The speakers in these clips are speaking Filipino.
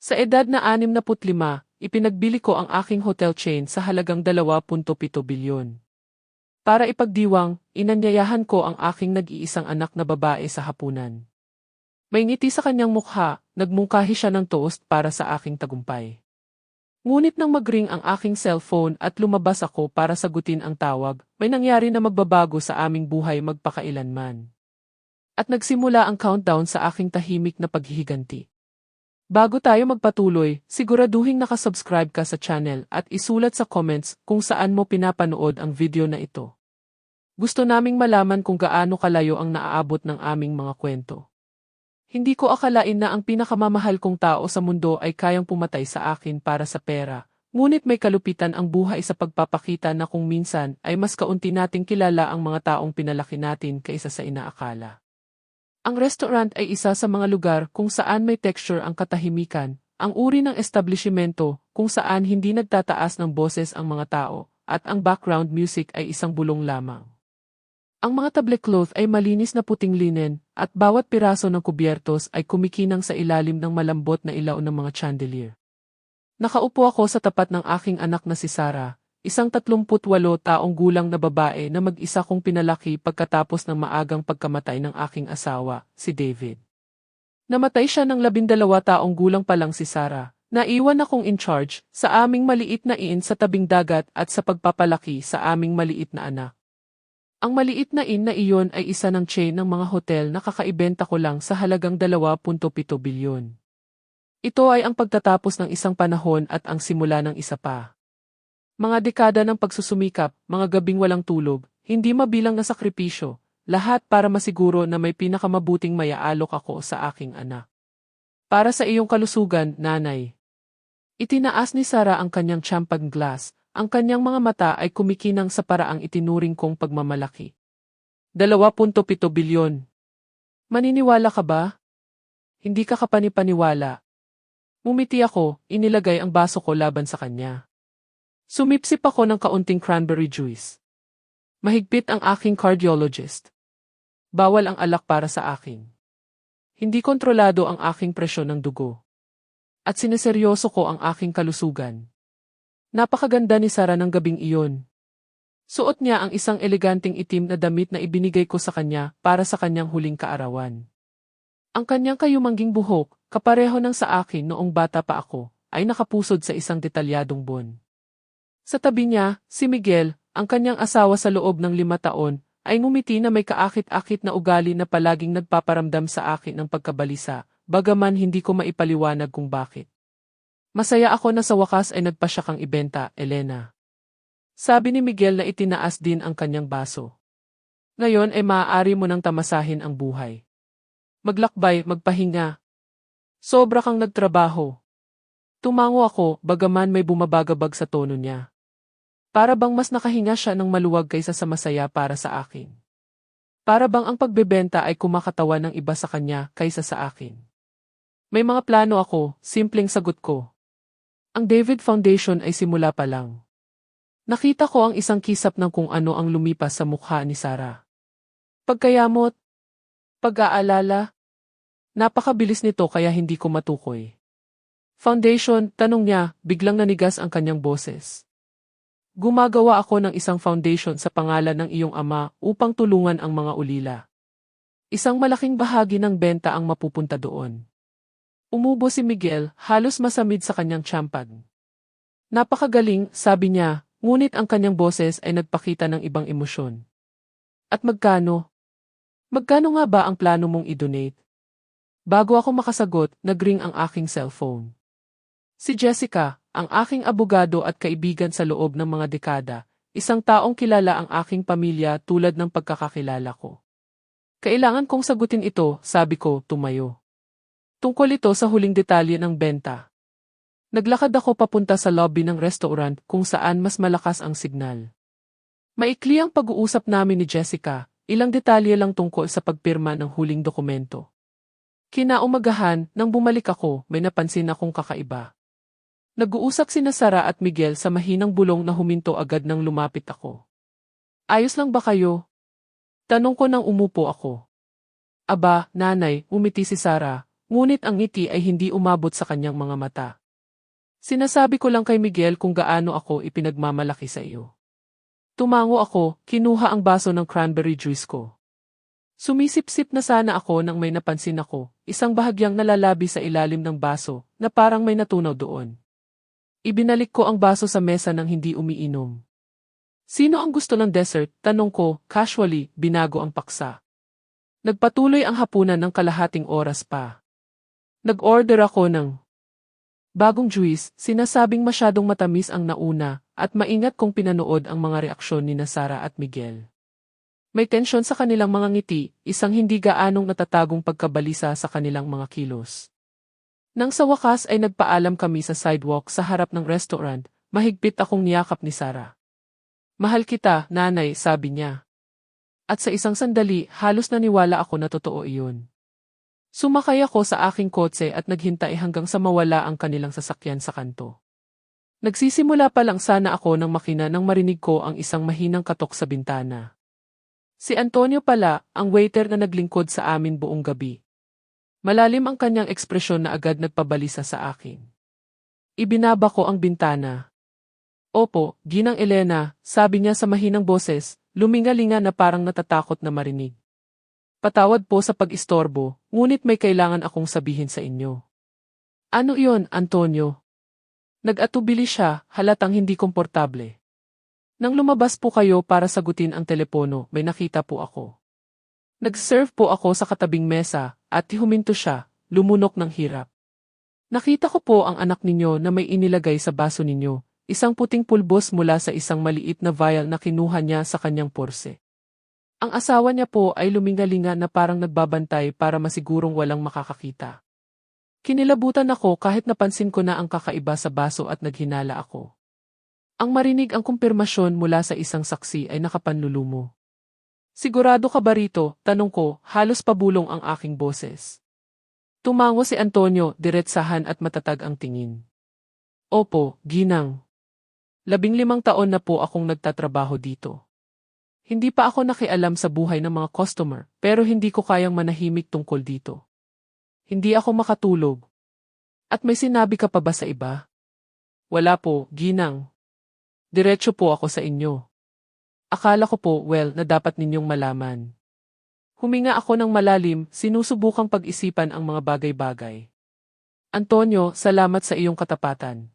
Sa edad na 65, ipinagbili ko ang aking hotel chain sa halagang 2.7 bilyon. Para ipagdiwang, inanyayahan ko ang aking nag-iisang anak na babae sa hapunan. May ngiti sa kanyang mukha, nagmungkahi siya ng toast para sa aking tagumpay. Ngunit nang mag-ring ang aking cellphone at lumabas ako para sagutin ang tawag, may nangyari na magbabago sa aming buhay magpakailanman. At nagsimula ang countdown sa aking tahimik na paghihiganti. Bago tayo magpatuloy, siguraduhing nakasubscribe ka sa channel at isulat sa comments kung saan mo pinapanood ang video na ito. Gusto naming malaman kung gaano kalayo ang naaabot ng aming mga kwento. Hindi ko akalain na ang pinakamamahal kong tao sa mundo ay kayang pumatay sa akin para sa pera, ngunit may kalupitan ang buhay sa pagpapakita na kung minsan ay mas kaunti nating kilala ang mga taong pinalaki natin kaysa sa inaakala. Ang restaurant ay isa sa mga lugar kung saan may texture ang katahimikan, ang uri ng establishmento kung saan hindi nagtataas ng boses ang mga tao, at ang background music ay isang bulong lamang. Ang mga tablecloth ay malinis na puting linen, at bawat piraso ng kubyertos ay kumikinang sa ilalim ng malambot na ilaw ng mga chandelier. Nakaupo ako sa tapat ng aking anak na si Sarah, isang 38 taong gulang na babae na mag-isa kong pinalaki pagkatapos ng maagang pagkamatay ng aking asawa, si David. Namatay siya ng 12 taong gulang pa lang si Sarah. Naiwan akong in charge sa aming maliit na inn sa tabing dagat at sa pagpapalaki sa aming maliit na anak. Ang maliit na inn na iyon ay isa ng chain ng mga hotel na kakaibenta ko lang sa halagang 2.7 bilyon. Ito ay ang pagtatapos ng isang panahon at ang simula ng isa pa. Mga dekada ng pagsusumikap, mga gabing walang tulog, hindi mabilang na sakripisyo, lahat para masiguro na may pinakamabuting mayaalok ako sa aking anak. Para sa iyong kalusugan, nanay. Itinaas ni Sarah ang kanyang champagne glass. Ang kanyang mga mata ay kumikinang sa paraang itinuring kong pagmamalaki. 2.7 bilyon. Maniniwala ka ba? Hindi ka kapanipaniwala. Mumiti ako, inilagay ang baso ko laban sa kanya. Sumipsip ako ng kaunting cranberry juice. Mahigpit ang aking cardiologist. Bawal ang alak para sa akin. Hindi kontrolado ang aking presyon ng dugo. At sineseryoso ko ang aking kalusugan. Napakaganda ni Sarah ng gabing iyon. Suot niya ang isang eleganting itim na damit na ibinigay ko sa kanya para sa kanyang huling kaarawan. Ang kanyang kayumangging buhok, kapareho ng sa akin noong bata pa ako, ay nakapusod sa isang detalyadong bon. Sa tabi niya, si Miguel, ang kanyang asawa sa loob ng 5 taon, ay ngumiti na may kaakit-akit na ugali na palaging nagpaparamdam sa akin ng pagkabalisa, bagaman hindi ko maipaliwanag kung bakit. Masaya ako na sa wakas ay nagpa siya kang ibenta, Elena. Sabi ni Miguel na itinaas din ang kanyang baso. Ngayon ay maaari mo nang tamasahin ang buhay. Maglakbay, magpahinga. Sobra kang nagtrabaho. Tumango ako, bagaman may bumabagabag sa tono niya. Para bang mas nakahinga siya ng maluwag kaysa sa masaya para sa akin. Para bang ang pagbebenta ay kumakatawan ng iba sa kanya kaysa sa akin. May mga plano ako, simpleng sagot ko. Ang David Foundation ay simula pa lang. Nakita ko ang isang kisap ng kung ano ang lumipas sa mukha ni Sarah. Pagkayamot, pag-aalala, napakabilis nito kaya hindi ko matukoy. Foundation, tanong niya, biglang nanigas ang kanyang boses. Gumagawa ako ng isang foundation sa pangalan ng iyong ama upang tulungan ang mga ulila. Isang malaking bahagi ng benta ang mapupunta doon. Umubo si Miguel, halos masamid sa kanyang champagne. Napakagaling, sabi niya, ngunit ang kanyang boses ay nagpakita ng ibang emosyon. At magkano? Magkano nga ba ang plano mong i-donate? Bago ako makasagot, nag-ring ang aking cellphone. Si Jessica, ang aking abogado at kaibigan sa loob ng mga dekada, isang taong kilala ang aking pamilya tulad ng pagkakakilala ko. Kailangan kong sagutin ito, sabi ko, tumayo. Tungkol ito sa huling detalye ng benta. Naglakad ako papunta sa lobby ng restaurant kung saan mas malakas ang signal. Maikli ang pag-uusap namin ni Jessica, ilang detalye lang tungkol sa pagpirma ng huling dokumento. Kinaumagahan, nang bumalik ako, may napansin akong kakaiba. Nag-uusap sina Sarah at Miguel sa mahinang bulong na huminto agad nang lumapit ako. Ayos lang ba kayo? Tanong ko nang umupo ako. Aba, nanay, umiti si Sarah. ngunit ang ngiti ay hindi umabot sa kanyang mga mata. Sinasabi ko lang kay Miguel kung gaano ako ipinagmamalaki sa iyo. Tumango ako, kinuha ang baso ng cranberry juice ko. Sumisip-sip na sana ako nang may napansin ako, isang bahagyang nalalabi sa ilalim ng baso, na parang may natunaw doon. Ibinalik ko ang baso sa mesa nang hindi umiinom. Sino ang gusto ng dessert? Tanong ko, casually, binago ang paksa. Nagpatuloy ang hapunan ng kalahating oras pa. Nag-order ako ng bagong juice, sinasabing masyadong matamis ang nauna, at maingat kong pinanood ang mga reaksyon ni Sara at Miguel. May tensyon sa kanilang mga ngiti, isang hindi gaanong natatagong pagkabalisa sa kanilang mga kilos. Nang sa wakas ay nagpaalam kami sa sidewalk sa harap ng restaurant, mahigpit akong niyakap ni Sara. Mahal kita, nanay, sabi niya. At sa isang sandali, halos naniwala ako na totoo iyon. Sumakay ako sa aking kotse at naghintay hanggang sa mawala ang kanilang sasakyan sa kanto. Nagsisimula pa lang sana ako nang makina nang marinig ko ang isang mahinang katok sa bintana. Si Antonio pala, ang waiter na naglingkod sa amin buong gabi. Malalim ang kanyang ekspresyon na agad nagpabalisa sa akin. Ibinaba ko ang bintana. Opo, Ginang Elena, sabi niya sa mahinang boses, lumingalinga na parang natatakot na marinig. Patawad po sa pag-istorbo, ngunit may kailangan akong sabihin sa inyo. Ano iyon, Antonio? Nag-atubili siya, halatang hindi komportable. Nang lumabas po kayo para sagutin ang telepono, may nakita po ako. Nag-serve po ako sa katabing mesa, at huminto siya, lumunok ng hirap. Nakita ko po ang anak ninyo na may inilagay sa baso ninyo, isang puting pulbos mula sa isang maliit na vial na kinuha niya sa kanyang porse. Ang asawa niya po ay lumingalinga na parang nagbabantay para masigurong walang makakakita. Kinilabutan ako kahit napansin ko na ang kakaiba sa baso at naghinala ako. Ang marinig ang kumpirmasyon mula sa isang saksi ay nakapanlulumo. Sigurado ka ba rito? Tanong ko, halos pabulong ang aking boses. Tumango si Antonio, diretsahan at matatag ang tingin. Opo, Ginang. 15 taon na po akong nagtatrabaho dito. Hindi pa ako nakialam sa buhay ng mga customer, pero hindi ko kayang manahimik tungkol dito. Hindi ako makatulog. At may sinabi ka pa ba sa iba? Wala po, Ginang. Diretso po ako sa inyo. Akala ko po, na dapat ninyong malaman. Huminga ako ng malalim, sinusubukang pag-isipan ang mga bagay-bagay. Antonio, salamat sa iyong katapatan.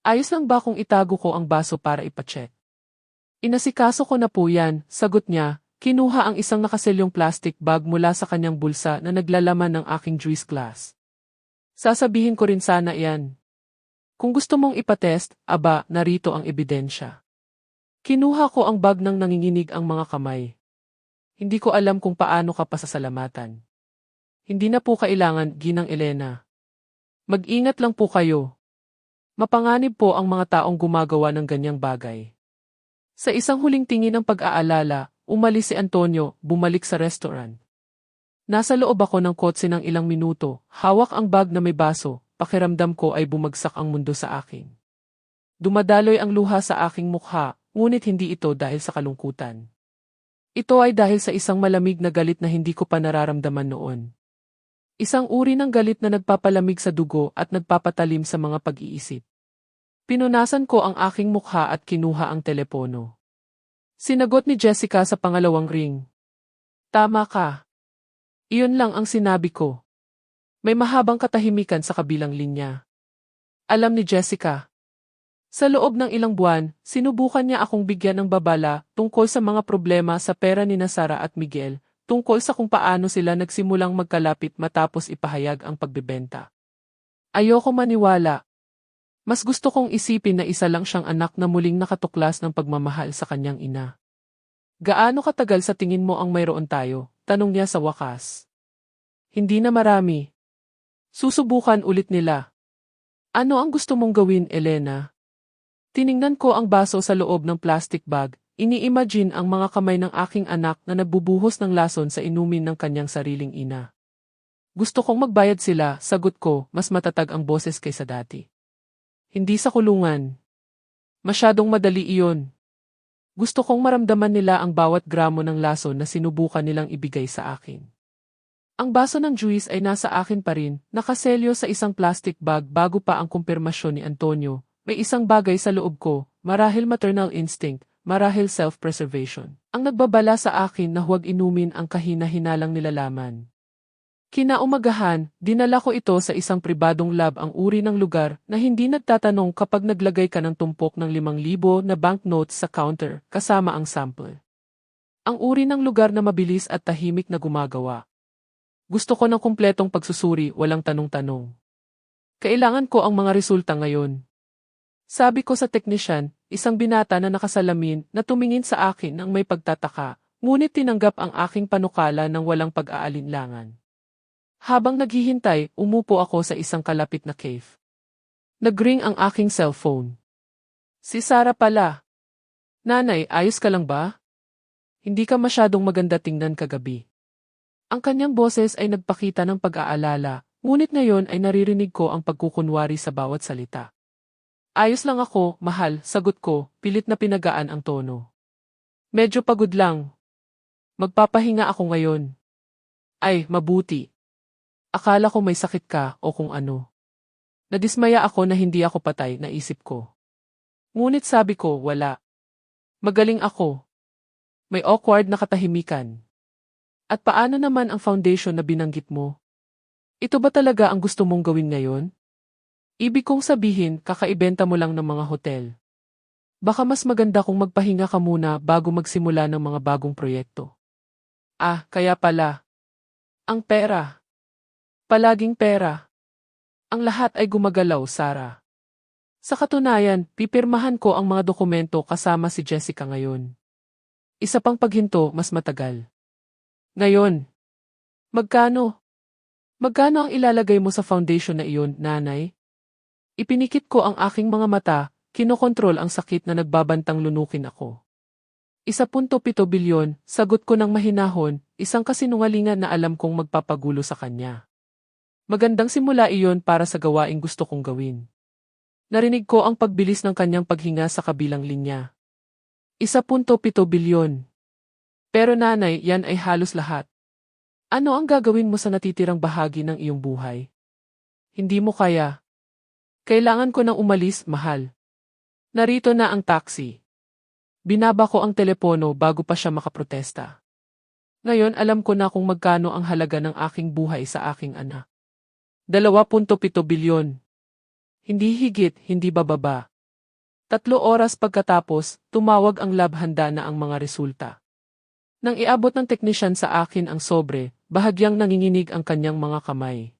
Ayos lang ba kung itago ko ang baso para ipacheck? Inasikaso ko na po yan, sagot niya, kinuha ang isang nakaselyong plastic bag mula sa kanyang bulsa na naglalaman ng aking juice glass. Sasabihin ko rin sana yan. Kung gusto mong ipatest, aba, narito ang ebidensya. Kinuha ko ang bag nang nanginginig ang mga kamay. Hindi ko alam kung paano ka pasasalamatan. Hindi na po kailangan, Ginang Elena. Mag-ingat lang po kayo. Mapanganib po ang mga taong gumagawa ng ganyang bagay. Sa isang huling tingin ng pag-aalala, umalis si Antonio, bumalik sa restaurant. Nasa loob ako ng kotse ng ilang minuto, hawak ang bag na may baso. Pakiramdam ko ay bumagsak ang mundo sa akin. Dumadaloy ang luha sa aking mukha, ngunit hindi ito dahil sa kalungkutan. Ito ay dahil sa isang malamig na galit na hindi ko pa nararamdaman noon. Isang uri ng galit na nagpapalamig sa dugo at nagpapatalim sa mga pag-iisip. Pinunasan ko ang aking mukha at kinuha ang telepono. Sinagot ni Jessica sa pangalawang ring. Tama ka. Iyon lang ang sinabi ko. May mahabang katahimikan sa kabilang linya. Alam ni Jessica. Sa loob ng ilang buwan, sinubukan niya akong bigyan ng babala tungkol sa mga problema sa pera ni Sara at Miguel, tungkol sa kung paano sila nagsimulang magkalapit matapos ipahayag ang pagbebenta. Ayoko maniwala. Mas gusto kong isipin na isa lang siyang anak na muling nakatuklas ng pagmamahal sa kanyang ina. Gaano katagal sa tingin mo ang mayroon tayo? Tanong niya sa wakas. Hindi na marami. Susubukan ulit nila. Ano ang gusto mong gawin, Elena? Tiningnan ko ang baso sa loob ng plastic bag, ini-imagine ang mga kamay ng aking anak na nagbubuhos ng lason sa inumin ng kanyang sariling ina. Gusto kong magbayad sila, sagot ko, mas matatag ang boses kaysa dati. Hindi sa kulungan. Masyadong madali iyon. Gusto kong maramdaman nila ang bawat gramo ng lason na sinubukan nilang ibigay sa akin. Ang baso ng juice ay nasa akin pa rin, nakaselyo sa isang plastic bag bago pa ang kumpirmasyon ni Antonio. May isang bagay sa loob ko, marahil maternal instinct, marahil self-preservation, ang nagbabala sa akin na huwag inumin ang kahina-hinalang nilalaman. Kinaumagahan, dinala ko ito sa isang pribadong lab, ang uri ng lugar na hindi nagtatanong kapag naglagay ka ng tumpok ng 5,000 na banknotes sa counter kasama ang sample. Ang uri ng lugar na mabilis at tahimik na gumagawa. Gusto ko ng kumpletong pagsusuri, walang tanong-tanong. Kailangan ko ang mga resulta ngayon. Sabi ko sa technician, isang binata na nakasalamin na tumingin sa akin ng may pagtataka, ngunit tinanggap ang aking panukala ng walang pag-aalinlangan. Habang naghihintay, umupo ako sa isang kalapit na cave. Nag-ring ang aking cellphone. Si Sarah pala. Nanay, ayos ka lang ba? Hindi ka masyadong maganda tingnan kagabi. Ang kanyang boses ay nagpakita ng pag-aalala, ngunit ngayon ay naririnig ko ang pagkukunwari sa bawat salita. Ayos lang ako, mahal, sagot ko, pilit na pinagaan ang tono. Medyo pagod lang. Magpapahinga ako ngayon. Ay, mabuti. Akala ko may sakit ka o kung ano. Nadismaya ako na hindi ako patay, naisip ko. Ngunit sabi ko, wala. Magaling ako. May awkward na katahimikan. At paano naman ang foundation na binanggit mo? Ito ba talaga ang gusto mong gawin ngayon? Ibig kong sabihin, kakaibenta mo lang ng mga hotel. Baka mas maganda kung magpahinga ka muna bago magsimula ng mga bagong proyekto. Ah, kaya pala. Ang pera. Palaging pera. Ang lahat ay gumagalaw, Sarah. Sa katunayan, pipirmahan ko ang mga dokumento kasama si Jessica ngayon. Isa pang paghinto, mas matagal. Ngayon. Magkano? Magkano ang ilalagay mo sa foundation na iyon, nanay? Ipinikit ko ang aking mga mata, kinokontrol ang sakit na nagbabantang lunukin ako. 1.7 bilyon, sagot ko ng mahinahon, isang kasinungalingan na alam kong magpapagulo sa kanya. Magandang simula iyon para sa gawaing gusto kong gawin. Narinig ko ang pagbilis ng kanyang paghinga sa kabilang linya. 1.7 bilyon. Pero nanay, yan ay halos lahat. Ano ang gagawin mo sa natitirang bahagi ng iyong buhay? Hindi mo kaya. Kailangan ko nang umalis, mahal. Narito na ang taxi. Binaba ko ang telepono bago pa siya makaprotesta. Ngayon alam ko na kung magkano ang halaga ng aking buhay sa aking anak. 2.7 bilyon. Hindi higit, hindi bababa. 3 oras pagkatapos, tumawag ang lab, handa na ang mga resulta. Nang iabot ng teknisyan sa akin ang sobre, bahagyang nanginginig ang kanyang mga kamay.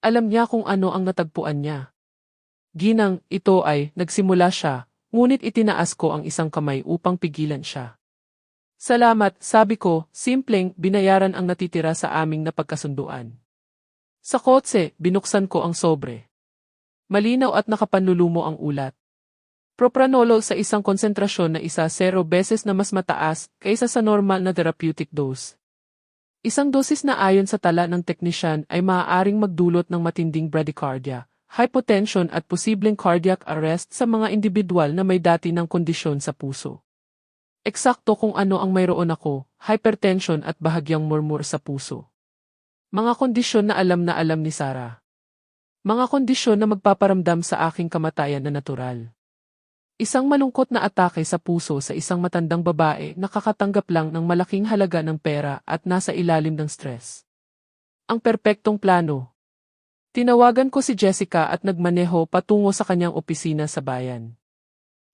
Alam niya kung ano ang natagpuan niya. Ginang, ito ay, nagsimula siya, ngunit itinaas ko ang isang kamay upang pigilan siya. Salamat, sabi ko, simpleng, binayaran ang natitira sa aming napagkasunduan. Sa kotse, binuksan ko ang sobre. Malinaw at nakapanlulumo ang ulat. Propranolol sa isang konsentrasyon na 0 beses na mas mataas kaysa sa normal na therapeutic dose. Isang dosis na ayon sa tala ng teknisyan ay maaaring magdulot ng matinding bradycardia, hypotension at posibleng cardiac arrest sa mga individual na may dati ng kondisyon sa puso. Eksakto kung ano ang mayroon ako, hypertension at bahagyang murmur sa puso. Mga kondisyon na alam ni Sarah. Mga kondisyon na magpaparamdam sa aking kamatayan na natural. Isang malungkot na atake sa puso sa isang matandang babae na nakakatanggap lang ng malaking halaga ng pera at nasa ilalim ng stress. Ang perpektong plano. Tinawagan ko si Jessica at nagmaneho patungo sa kanyang opisina sa bayan.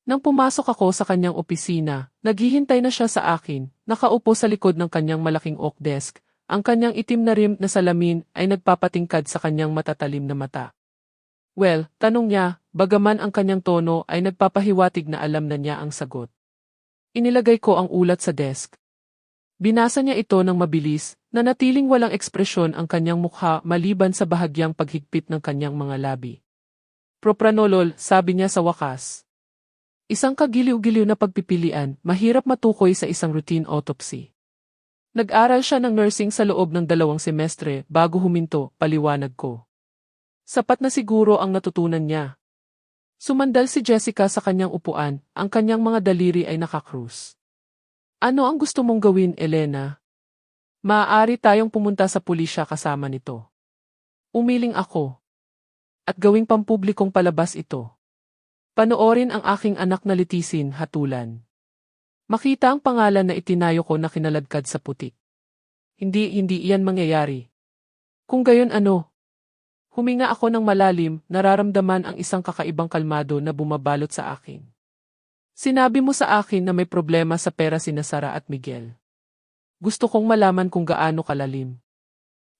Nang pumasok ako sa kanyang opisina, naghihintay na siya sa akin, nakaupo sa likod ng kanyang malaking oak desk. Ang kanyang itim na rim na salamin ay nagpapatingkad sa kanyang matatalim na mata. Well, tanong niya, bagaman ang kanyang tono ay nagpapahiwatig na alam na niya ang sagot. Inilagay ko ang ulat sa desk. Binasa niya ito ng mabilis, nanatiling walang ekspresyon ang kanyang mukha maliban sa bahagyang paghigpit ng kanyang mga labi. Propranolol, sabi niya sa wakas. Isang kagiliw-giliw na pagpipilian, mahirap matukoy sa isang routine autopsy. Nag-aral siya ng nursing sa loob ng 2 semestre bago huminto, paliwanag ko. Sapat na siguro ang natutunan niya. Sumandal si Jessica sa kanyang upuan, ang kanyang mga daliri ay nakakrus. Ano ang gusto mong gawin, Elena? Maaari tayong pumunta sa pulisya kasama nito. Umiling ako. At gawing pampublikong palabas ito. Panoorin ang aking anak na litisin, hatulan. Makita ang pangalan na itinayo ko na kinaladkad sa putik. Hindi iyan mangyayari. Kung gayon ano? Huminga ako ng malalim, nararamdaman ang isang kakaibang kalmado na bumabalot sa akin. Sinabi mo sa akin na may problema sa pera sina Sara at Miguel. Gusto kong malaman kung gaano kalalim.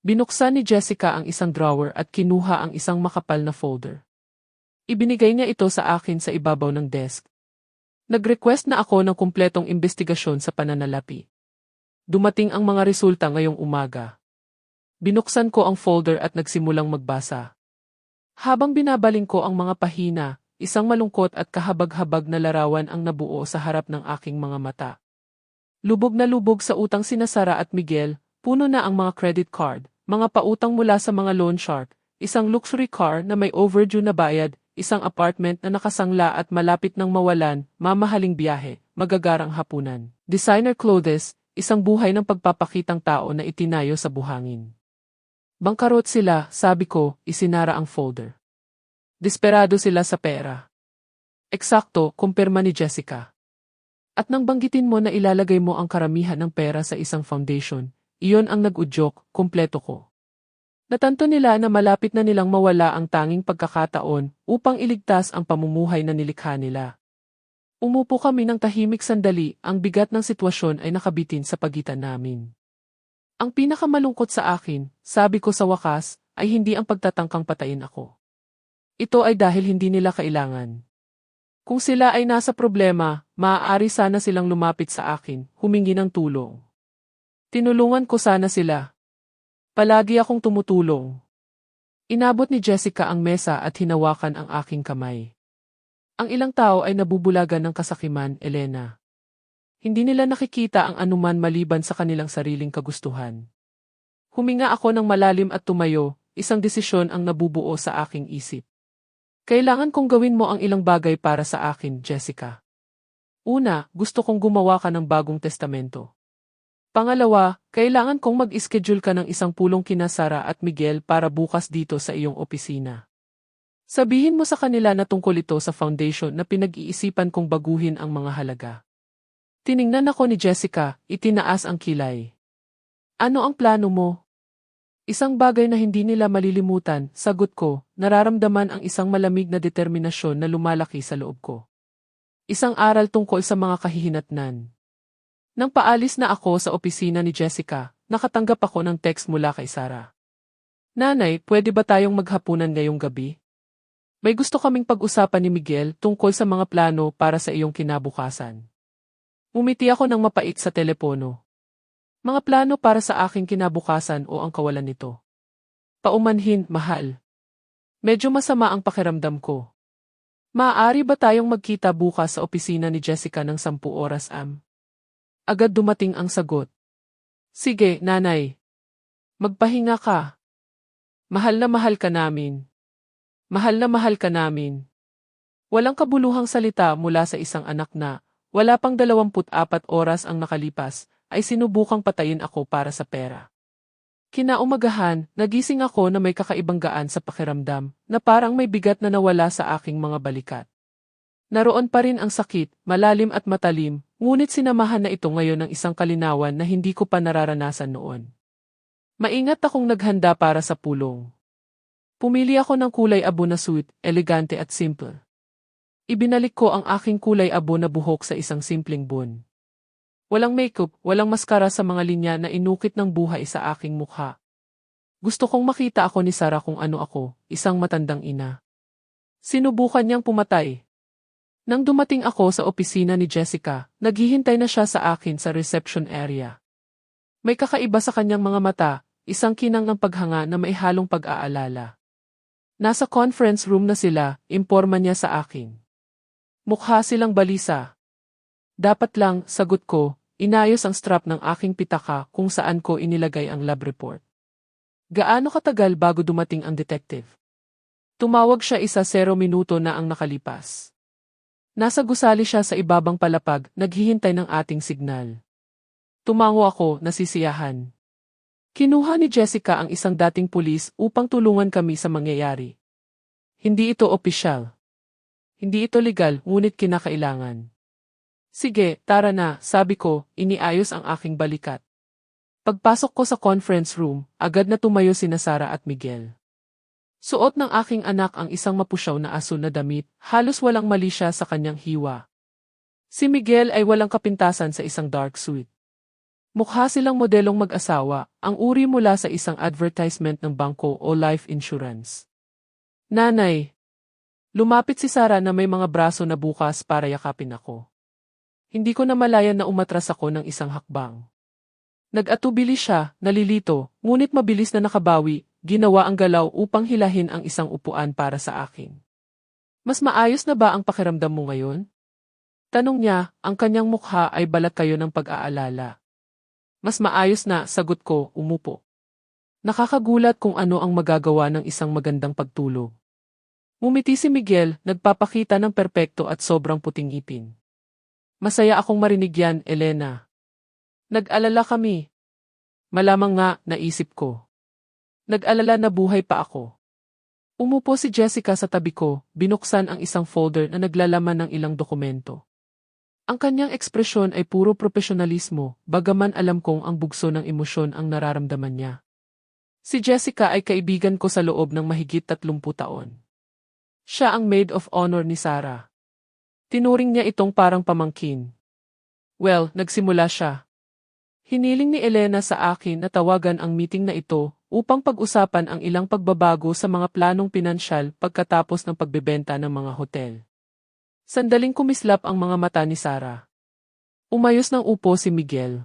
Binuksan ni Jessica ang isang drawer at kinuha ang isang makapal na folder. Ibinigay niya ito sa akin sa ibabaw ng desk. Nag-request na ako ng kumpletong investigasyon sa pananalapi. Dumating ang mga resulta ngayong umaga. Binuksan ko ang folder at nagsimulang magbasa. Habang binabaling ko ang mga pahina, isang malungkot at kahabag-habag na larawan ang nabuo sa harap ng aking mga mata. Lubog na lubog sa utang sina Sara at Miguel, puno na ang mga credit card, mga pautang mula sa mga loan shark, isang luxury car na may overdue na bayad, isang apartment na nakasangla at malapit nang mawalan, mamahaling biyahe, magagarang hapunan, designer clothes, isang buhay ng pagpapakitang tao na itinayo sa buhangin. Bangkarot sila, sabi ko, isinara ang folder. Desperado sila sa pera. Eksakto, kumpirma ni Jessica. At nang banggitin mo na ilalagay mo ang karamihan ng pera sa isang foundation, iyon ang nag-udyok, kumpleto ko. Natanto nila na malapit na nilang mawala ang tanging pagkakataon upang iligtas ang pamumuhay na nilikha nila. Umupo kami ng tahimik sandali, ang bigat ng sitwasyon ay nakabitin sa pagitan namin. Ang pinakamalungkot sa akin, sabi ko sa wakas, ay hindi ang pagtatangkang patayin ako. Ito ay dahil hindi nila kailangan. Kung sila ay nasa problema, maaari sana silang lumapit sa akin, humingi ng tulong. Tinulungan ko sana sila. Palagi akong tumutulong. Inabot ni Jessica ang mesa at hinawakan ang aking kamay. Ang ilang tao ay nabubulagan ng kasakiman, Elena. Hindi nila nakikita ang anuman maliban sa kanilang sariling kagustuhan. Huminga ako ng malalim at tumayo, isang desisyon ang nabubuo sa aking isip. Kailangan kong gawin mo ang ilang bagay para sa akin, Jessica. Una, gusto kong gumawa ka ng bagong testamento. Pangalawa, kailangan kong mag-schedule ka ng isang pulong kina Sara at Miguel para bukas dito sa iyong opisina. Sabihin mo sa kanila na tungkol ito sa foundation na pinag-iisipan kong baguhin ang mga halaga. Tiningnan ako ni Jessica, itinaas ang kilay. Ano ang plano mo? Isang bagay na hindi nila malilimutan, sagot ko, nararamdaman ang isang malamig na determinasyon na lumalaki sa loob ko. Isang aral tungkol sa mga kahihinatnan. Nang paalis na ako sa opisina ni Jessica, nakatanggap ako ng text mula kay Sara. Nanay, pwede ba tayong maghapunan ngayong gabi? May gusto kaming pag-usapan ni Miguel tungkol sa mga plano para sa iyong kinabukasan. Umiti ako ng mapait sa telepono. Mga plano para sa aking kinabukasan o ang kawalan nito. Paumanhin, mahal. Medyo masama ang pakiramdam ko. Maaari ba tayong magkita bukas sa opisina ni Jessica ng 10 oras am? Agad dumating ang sagot. Sige, nanay. Magpahinga ka. Mahal na mahal ka namin. Mahal na mahal ka namin. Walang kabuluhang salita mula sa isang anak na, wala pang 24 oras ang nakalipas, ay sinubukang patayin ako para sa pera. Kinaumagahan, nagising ako na may kakaibang gaan sa pakiramdam, na parang may bigat na nawala sa aking mga balikat. Naroon pa rin ang sakit, malalim at matalim, ngunit sinamahan na ito ngayon ng isang kalinawan na hindi ko pa nararanasan noon. Maingat akong naghanda para sa pulong. Pumili ako ng kulay abo na suit, elegante at simple. Ibinalik ko ang aking kulay abo na buhok sa isang simpleng bun. Walang makeup, walang maskara sa mga linya na inukit ng buhay sa aking mukha. Gusto kong makita ako ni Sara kung ano ako, isang matandang ina. Sinubukan niyang pumatay. Nang dumating ako sa opisina ni Jessica, naghihintay na siya sa akin sa reception area. May kakaiba sa kanyang mga mata, isang kinang ng paghanga na may halong pag-aalala. Nasa conference room na sila, imporma niya sa akin. Mukha silang balisa. Dapat lang, sagot ko, inayos ang strap ng aking pitaka kung saan ko inilagay ang lab report. Gaano katagal bago dumating ang detective? Tumawag siya 10 minuto na ang nakalipas. Nasa gusali siya sa ibabang palapag, naghihintay ng ating signal. Tumango ako, nasisiyahan. Kinuha ni Jessica ang isang dating pulis upang tulungan kami sa mangyayari. Hindi ito opisyal. Hindi ito legal, ngunit kinakailangan. Sige, tara na, sabi ko, iniayos ang aking balikat. Pagpasok ko sa conference room, agad na tumayo sina Sarah at Miguel. Suot ng aking anak ang isang mapusyaw na asul na damit, halos walang mali siya sa kanyang hiwa. Si Miguel ay walang kapintasan sa isang dark suit. Mukha silang modelong mag-asawa, ang uri mula sa isang advertisement ng bangko o life insurance. Nanay. Lumapit si Sarah na may mga braso na bukas para yakapin ako. Hindi ko namalayan na umatras ako ng isang hakbang. Nag-atubili siya, nalilito, ngunit mabilis na nakabawi, ginawa ang galaw upang hilahin ang isang upuan para sa akin. Mas maayos na ba ang pakiramdam mo ngayon? Tanong niya, ang kanyang mukha ay balat kayo ng pag-aalala. Mas maayos na, sagot ko, umupo. Nakakagulat kung ano ang magagawa ng isang magandang pagtulog. Ngumiti si Miguel, nagpapakita ng perpekto at sobrang puting ngipin. Masaya akong marinig yan, Elena. Nag-alala kami. Malamang nga, naisip ko. Nag-alala na buhay pa ako. Umupo si Jessica sa tabi ko, binuksan ang isang folder na naglalaman ng ilang dokumento. Ang kanyang ekspresyon ay puro profesionalismo, bagaman alam kong ang bugso ng emosyon ang nararamdaman niya. Si Jessica ay kaibigan ko sa loob ng mahigit 30 taon. Siya ang maid of honor ni Sarah. Tinuring niya itong parang pamangkin. Well, nagsimula siya. Hiniling ni Elena sa akin na tawagan ang meeting na ito upang pag-usapan ang ilang pagbabago sa mga planong pinansyal pagkatapos ng pagbebenta ng mga hotel. Sandaling kumislap ang mga mata ni Sarah. Umayos ng upo si Miguel.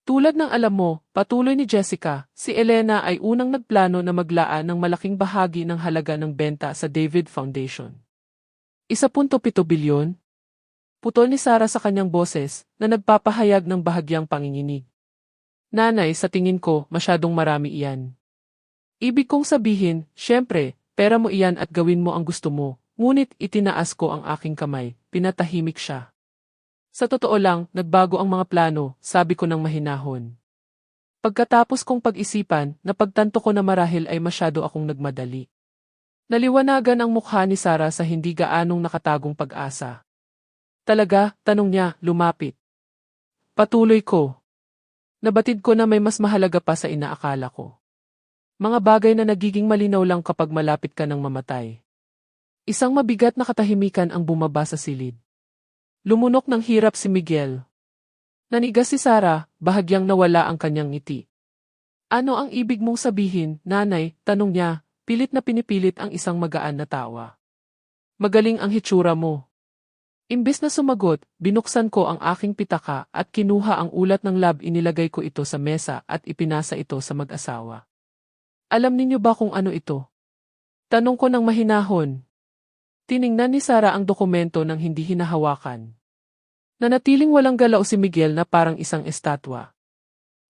Tulad ng alam mo, patuloy ni Jessica, si Elena ay unang nagplano na maglaan ng malaking bahagi ng halaga ng benta sa David Foundation. 1.7 bilyon? Putol ni Sarah sa kanyang boses na nagpapahayag ng bahagyang panginginig. Nanay, sa tingin ko, masyadong marami iyan. Ibig kong sabihin, syempre, pera mo iyan at gawin mo ang gusto mo, ngunit itinaas ko ang aking kamay, pinatahimik siya. Sa totoo lang, nagbago ang mga plano, sabi ko ng mahinahon. Pagkatapos kong pag-isipan, napagtanto ko na marahil ay masyado akong nagmadali. Naliwanagan ang mukha ni Sarah sa hindi gaanong nakatagong pag-asa. Talaga, tanong niya, lumapit. Patuloy ko. Nabatid ko na may mas mahalaga pa sa inaakala ko. Mga bagay na nagiging malinaw lang kapag malapit ka ng mamatay. Isang mabigat na katahimikan ang bumaba sa silid. Lumunok ng hirap si Miguel. Nanigas si Sarah, bahagyang nawala ang kanyang ngiti. Ano ang ibig mong sabihin, nanay? Tanong niya, pilit na pinipilit ang isang magaan na tawa. Magaling ang hitsura mo. Imbes na sumagot, binuksan ko ang aking pitaka at kinuha ang ulat ng lab, inilagay ko ito sa mesa at ipinasa ito sa mag-asawa. Alam ninyo ba kung ano ito? Tanong ko ng mahinahon. Tiningnan ni Sarah ang dokumento nang hindi hinahawakan. Nanatiling walang galaw si Miguel na parang isang estatwa.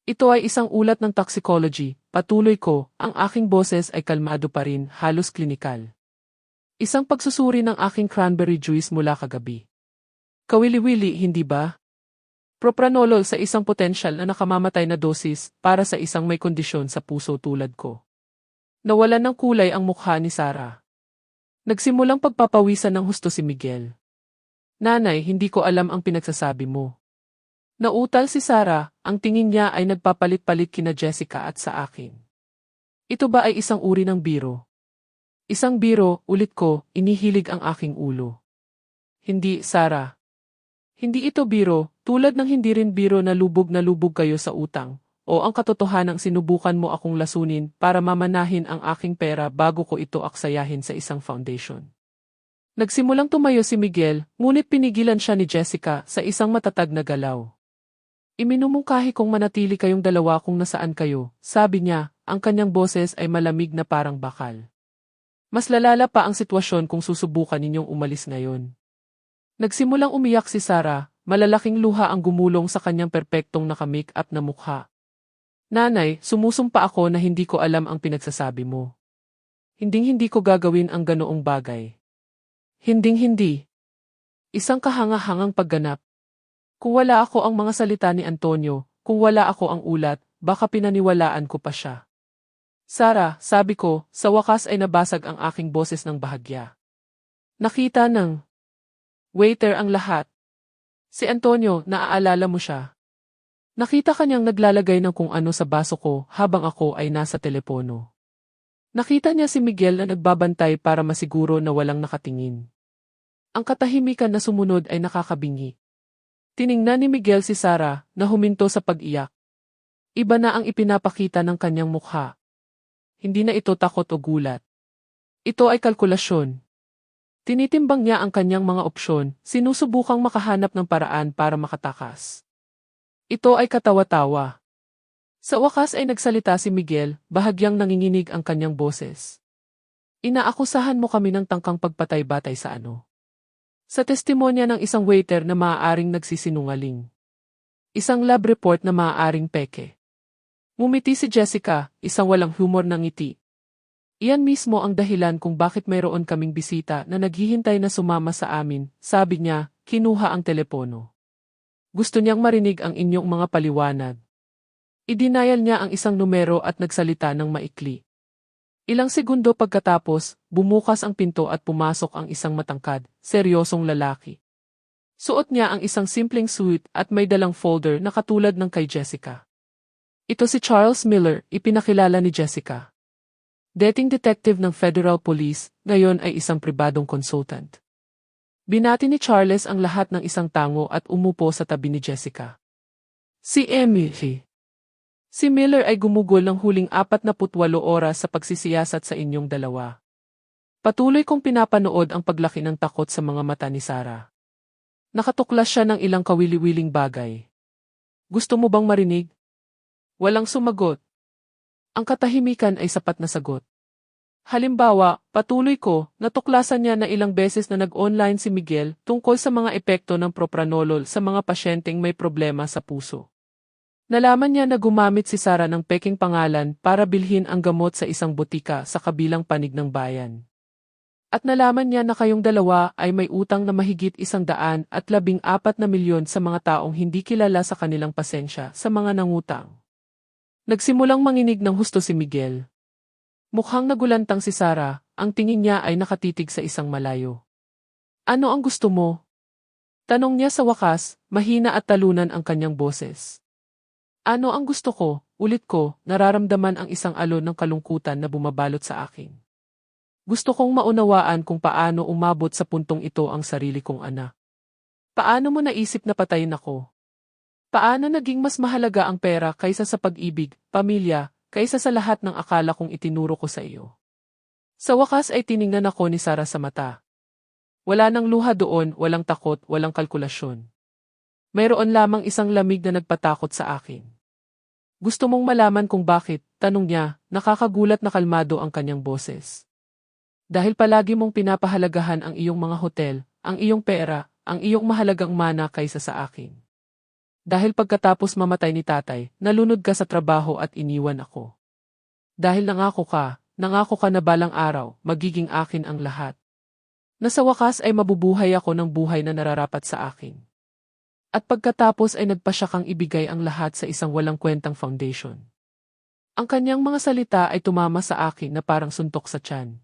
Ito ay isang ulat ng toxicology, patuloy ko, ang aking boses ay kalmado pa rin, halos klinikal. Isang pagsusuri ng aking cranberry juice mula kagabi. Kawili-wili, hindi ba? Propranolol sa isang potensyal na nakamamatay na dosis para sa isang may kondisyon sa puso tulad ko. Nawalan ng kulay ang mukha ni Sarah. Nagsimulang pagpapawisan ng husto si Miguel. Nanay, hindi ko alam ang pinagsasabi mo. Nautal si Sarah, ang tingin niya ay nagpapalit-palit kina Jessica at sa akin. Ito ba ay isang uri ng biro? Isang biro, ulit ko, inihilig ang aking ulo. Hindi, Sarah. Hindi ito biro, tulad ng hindi rin biro na lubog kayo sa utang. O ang katotohanang sinubukan mo akong lasunin para mamanahin ang aking pera bago ko ito aksayahin sa isang foundation. Nagsimulang tumayo si Miguel, ngunit pinigilan siya ni Jessica sa isang matatag na galaw. Iminumungkahi kong manatili kayong dalawa kung nasaan kayo, sabi niya, ang kanyang boses ay malamig na parang bakal. Mas lalala pa ang sitwasyon kung susubukan ninyong umalis ngayon. Nagsimulang umiyak si Sarah, malalaking luha ang gumulong sa kanyang perpektong naka-make-up na mukha. Nanay, sumusumpa ako na hindi ko alam ang pinagsasabi mo. Hinding-hindi ko gagawin ang ganoong bagay. Hinding-hindi. Isang kahanga-hangang pagganap. Kung wala ako ang mga salita ni Antonio, kung wala ako ang ulat, baka pinaniwalaan ko pa siya. Sarah, sabi ko, sa wakas ay nabasag ang aking boses ng bahagya. Nakita ng waiter ang lahat. Si Antonio, naaalala mo siya? Nakita kanyang naglalagay ng kung ano sa baso ko habang ako ay nasa telepono. Nakita niya si Miguel na nagbabantay para masiguro na walang nakatingin. Ang katahimikan na sumunod ay nakakabingi. Tiningnan ni Miguel si Sarah na huminto sa pag-iyak. Iba na ang ipinapakita ng kanyang mukha. Hindi na ito takot o gulat. Ito ay kalkulasyon. Tinitimbang niya ang kanyang mga opsyon, sinusubukang makahanap ng paraan para makatakas. Ito ay katawa-tawa. Sa wakas ay nagsalita si Miguel, bahagyang nanginginig ang kanyang boses. Inaakusahan mo kami ng tangkang pagpatay-batay sa ano? Sa testimonya ng isang waiter na maaaring nagsisinungaling. Isang lab report na maaaring peke. Ngumiti si Jessica, isang walang humor na ngiti. Iyan mismo ang dahilan kung bakit mayroon kaming bisita na naghihintay na sumama sa amin, sabi niya, kinuha ang telepono. Gusto niyang marinig ang inyong mga paliwanag. Idinayal niya ang isang numero at nagsalita ng maikli. Ilang segundo pagkatapos, bumukas ang pinto at pumasok ang isang matangkad, seryosong lalaki. Suot niya ang isang simpleng suit at may dalang folder na katulad ng kay Jessica. Ito si Charles Miller, ipinakilala ni Jessica. Dating detective ng Federal Police, ngayon ay isang pribadong consultant. Binati ni Charles ang lahat ng isang tango at umupo sa tabi ni Jessica. Si Emily. Si Miller ay gumugol ng huling 48 oras sa pagsisiyasat sa inyong dalawa. Patuloy kong pinapanood ang paglaki ng takot sa mga mata ni Sarah. Nakatuklas siya ng ilang kawili-wiling bagay. Gusto mo bang marinig? Walang sumagot. Ang katahimikan ay sapat na sagot. Halimbawa, patuloy ko, natuklasan niya na ilang beses na nag-online si Miguel tungkol sa mga epekto ng propranolol sa mga pasyenteng may problema sa puso. Nalaman niya na gumamit si Sarah ng peking pangalan para bilhin ang gamot sa isang botika sa kabilang panig ng bayan. At nalaman niya na kayong dalawa ay may utang na mahigit 114 na milyon sa mga taong hindi kilala sa kanilang pasensya sa mga nangutang. Nagsimulang manginig ng husto si Miguel. Mukhang nagulantang si Sarah, ang tingin niya ay nakatitig sa isang malayo. Ano ang gusto mo? Tanong niya sa wakas, mahina at talunan ang kanyang boses. Ano ang gusto ko? Ulit ko, nararamdaman ang isang alon ng kalungkutan na bumabalot sa akin. Gusto kong maunawaan kung paano umabot sa puntong ito ang sarili kong anak. Paano mo naisip na patayin ako? Paano naging mas mahalaga ang pera kaysa sa pag-ibig, pamilya, kaysa sa lahat ng akala kong itinuro ko sa iyo? Sa wakas ay tiningnan ako ni Sarah sa mata. Wala nang luha doon, walang takot, walang kalkulasyon. Mayroon lamang isang lamig na nagpatakot sa akin. Gusto mong malaman kung bakit, tanong niya, nakakagulat na kalmado ang kanyang boses. Dahil palagi mong pinapahalagahan ang iyong mga hotel, ang iyong pera, ang iyong mahalagang mana kaysa sa akin. Dahil pagkatapos mamatay ni tatay, nalunod ka sa trabaho at iniwan ako. Dahil nangako ka na balang araw, magiging akin ang lahat. Na sa wakas ay mabubuhay ako ng buhay na nararapat sa akin. At pagkatapos ay nagpasya kang ibigay ang lahat sa isang walang kwentang foundation. Ang kanyang mga salita ay tumama sa akin na parang suntok sa tiyan.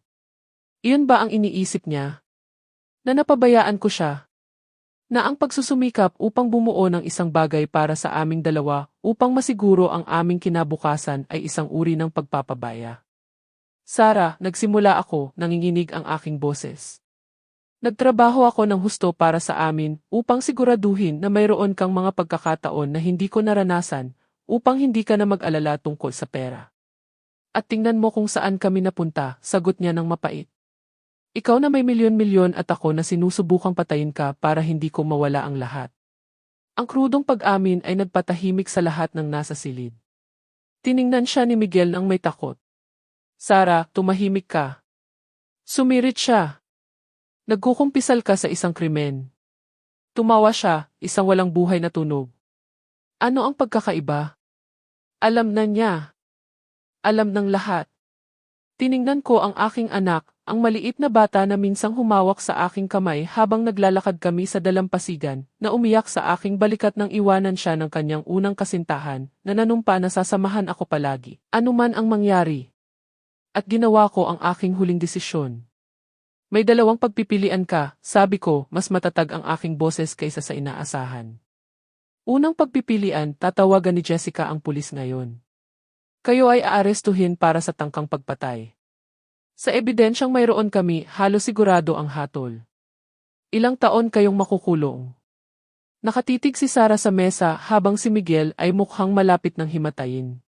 Iyon ba ang iniisip niya? Na napabayaan ko siya? Na ang pagsusumikap upang bumuo ng isang bagay para sa aming dalawa upang masiguro ang aming kinabukasan ay isang uri ng pagpapabaya. Sarah, nagsimula ako, nanginginig ang aking boses. Nagtrabaho ako ng husto para sa amin upang siguraduhin na mayroon kang mga pagkakataon na hindi ko naranasan upang hindi ka na mag-alala tungkol sa pera. At tingnan mo kung saan kami napunta, sagot niya ng mapait. Ikaw na may milyon-milyon at ako na sinusubukang patayin ka para hindi ko mawala ang lahat. Ang krudong pag-amin ay nagpatahimik sa lahat ng nasa silid. Tiningnan siya ni Miguel nang may takot. Sarah, tumahimik ka. Sumirit siya. Nagkukumpisal ka sa isang krimen. Tumawa siya, isang walang buhay na tunog. Ano ang pagkakaiba? Alam na niya. Alam ng lahat. Tiningnan ko ang aking anak, ang maliit na bata na minsang humawak sa aking kamay habang naglalakad kami sa dalampasigan, na umiyak sa aking balikat nang iwanan siya ng kanyang unang kasintahan, na nanumpa na sasamahan ako palagi, anuman ang mangyari. At ginawa ko ang aking huling desisyon. May dalawang pagpipilian ka, sabi ko, mas matatag ang aking boses kaysa sa inaasahan. Unang pagpipilian, tatawagan ni Jessica ang pulis ngayon. Kayo ay aarestuhin para sa tangkang pagpatay. Sa ebidensyang mayroon kami, halos sigurado ang hatol. Ilang taon kayong makukulong. Nakatitig si Sarah sa mesa habang si Miguel ay mukhang malapit ng himatayin.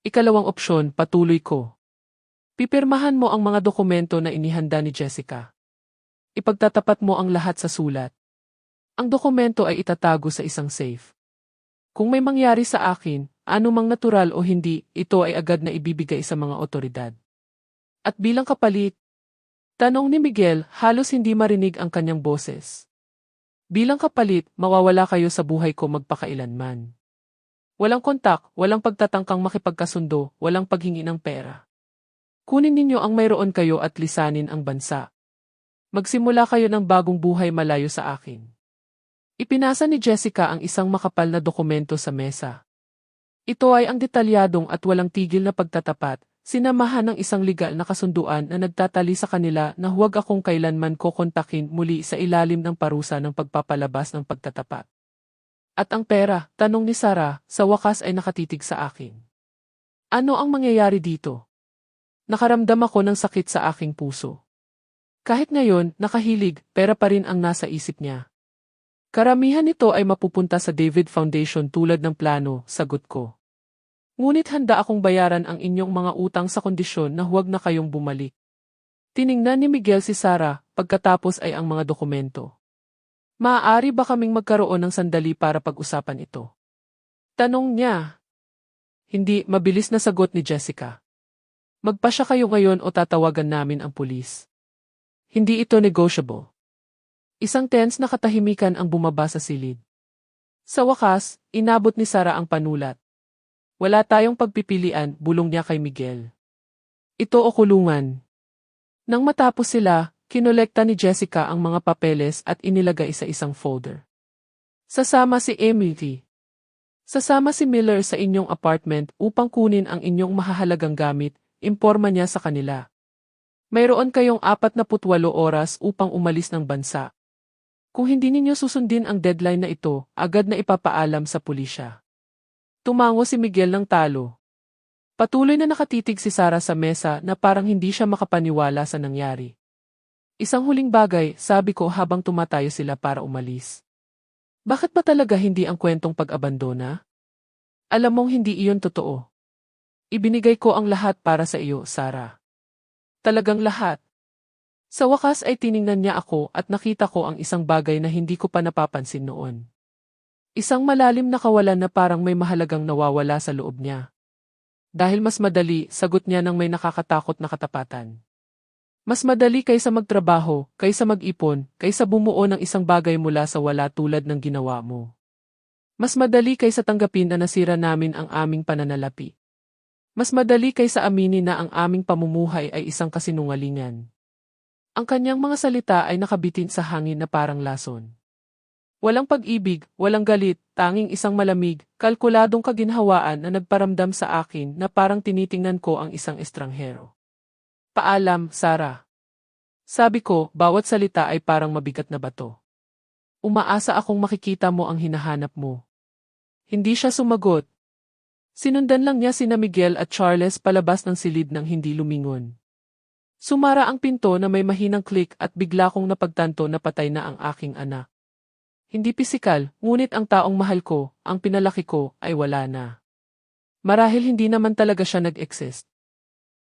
Ikalawang opsyon, patuloy ko. Pipirmahan mo ang mga dokumento na inihanda ni Jessica. Ipagtatapat mo ang lahat sa sulat. Ang dokumento ay itatago sa isang safe. Kung may mangyari sa akin, anumang natural o hindi, ito ay agad na ibibigay sa mga otoridad. At bilang kapalit, tanong ni Miguel, halos hindi marinig ang kanyang boses. Bilang kapalit, mawawala kayo sa buhay ko magpakailanman. Walang kontak, walang pagtatangkang makipagkasundo, walang paghingi ng pera. Kunin ninyo ang mayroon kayo at lisanin ang bansa. Magsimula kayo ng bagong buhay malayo sa akin. Ipinasa ni Jessica ang isang makapal na dokumento sa mesa. Ito ay ang detalyadong at walang tigil na pagtatapat, sinamahan ng isang legal na kasunduan na nagtatali sa kanila na huwag akong kailanman kokontakin muli sa ilalim ng parusa ng pagpapalabas ng pagtatapat. At ang pera, tanong ni Sarah, sa wakas ay nakatitig sa akin. Ano ang mangyayari dito? Nakaramdam ako ng sakit sa aking puso. Kahit ngayon, nakahilig, pera pa rin ang nasa isip niya. Karamihan nito ay mapupunta sa David Foundation tulad ng plano, sagot ko. Ngunit handa akong bayaran ang inyong mga utang sa kondisyon na huwag na kayong bumalik. Tiningnan ni Miguel si Sarah, pagkatapos ay ang mga dokumento. Maaari ba kaming magkaroon ng sandali para pag-usapan ito? Tanong niya. Hindi, mabilis na sagot ni Jessica. Magpasya kayo ngayon o tatawagan namin ang pulis. Hindi ito negotiable. Isang tense na katahimikan ang bumaba sa silid. Sa wakas, inabot ni Sarah ang panulat. Wala tayong pagpipilian, bulong niya kay Miguel. Ito o kulungan. Nang matapos sila, kinolekta ni Jessica ang mga papeles at inilagay sa isang folder. Sasama si Emily. Sasama si Miller sa inyong apartment upang kunin ang inyong mahahalagang gamit, imporma niya sa kanila. Mayroon kayong 48 oras upang umalis ng bansa. Kung hindi ninyo susundin ang deadline na ito, agad na ipapaalam sa pulisya. Tumango si Miguel ng talo. Patuloy na nakatitig si Sarah sa mesa na parang hindi siya makapaniwala sa nangyari. Isang huling bagay, sabi ko habang tumatayo sila para umalis. Bakit ba talaga hindi ang kwentong pag-abandona? Alam mong hindi iyon totoo. Ibinigay ko ang lahat para sa iyo, Sarah. Talagang lahat. Sa wakas ay tiningnan niya ako at nakita ko ang isang bagay na hindi ko pa napapansin noon. Isang malalim na kawalan na parang may mahalagang nawawala sa loob niya. Dahil mas madali, sagot niya ng may nakakatakot na katapatan. Mas madali kaysa magtrabaho, kaysa mag-ipon, kaysa bumuo ng isang bagay mula sa wala tulad ng ginawa mo. Mas madali kaysa tanggapin na nasira namin ang aming pananalapi. Mas madali kaysa aminin na ang aming pamumuhay ay isang kasinungalingan. Ang kanyang mga salita ay nakabitin sa hangin na parang lason. Walang pag-ibig, walang galit, tanging isang malamig, kalkuladong kaginhawaan na nagparamdam sa akin na parang tinitingnan ko ang isang estranghero. Paalam, Sarah. Sabi ko, bawat salita ay parang mabigat na bato. Umaasa akong makikita mo ang hinahanap mo. Hindi siya sumagot. Sinundan lang niya sina Miguel at Charles palabas ng silid nang hindi lumingon. Sumara ang pinto na may mahinang click at bigla kong napagtanto na patay na ang aking anak. Hindi pisikal, ngunit ang taong mahal ko, ang pinalaki ko, ay wala na. Marahil hindi naman talaga siya nag-exist.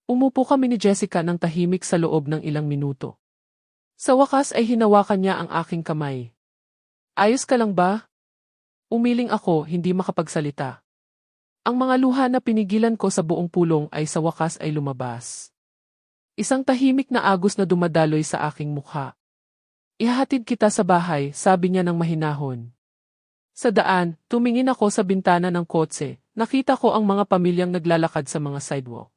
Umupo kami ni Jessica ng tahimik sa loob ng ilang minuto. Sa wakas ay hinawakan niya ang aking kamay. Ayos ka lang ba? Umiling ako, hindi makapagsalita. Ang mga luha na pinigilan ko sa buong pulong ay sa wakas ay lumabas. Isang tahimik na agos na dumadaloy sa aking mukha. Ihahatid kita sa bahay, sabi niya ng mahinahon. Sa daan, tumingin ako sa bintana ng kotse, nakita ko ang mga pamilyang naglalakad sa mga sidewalk.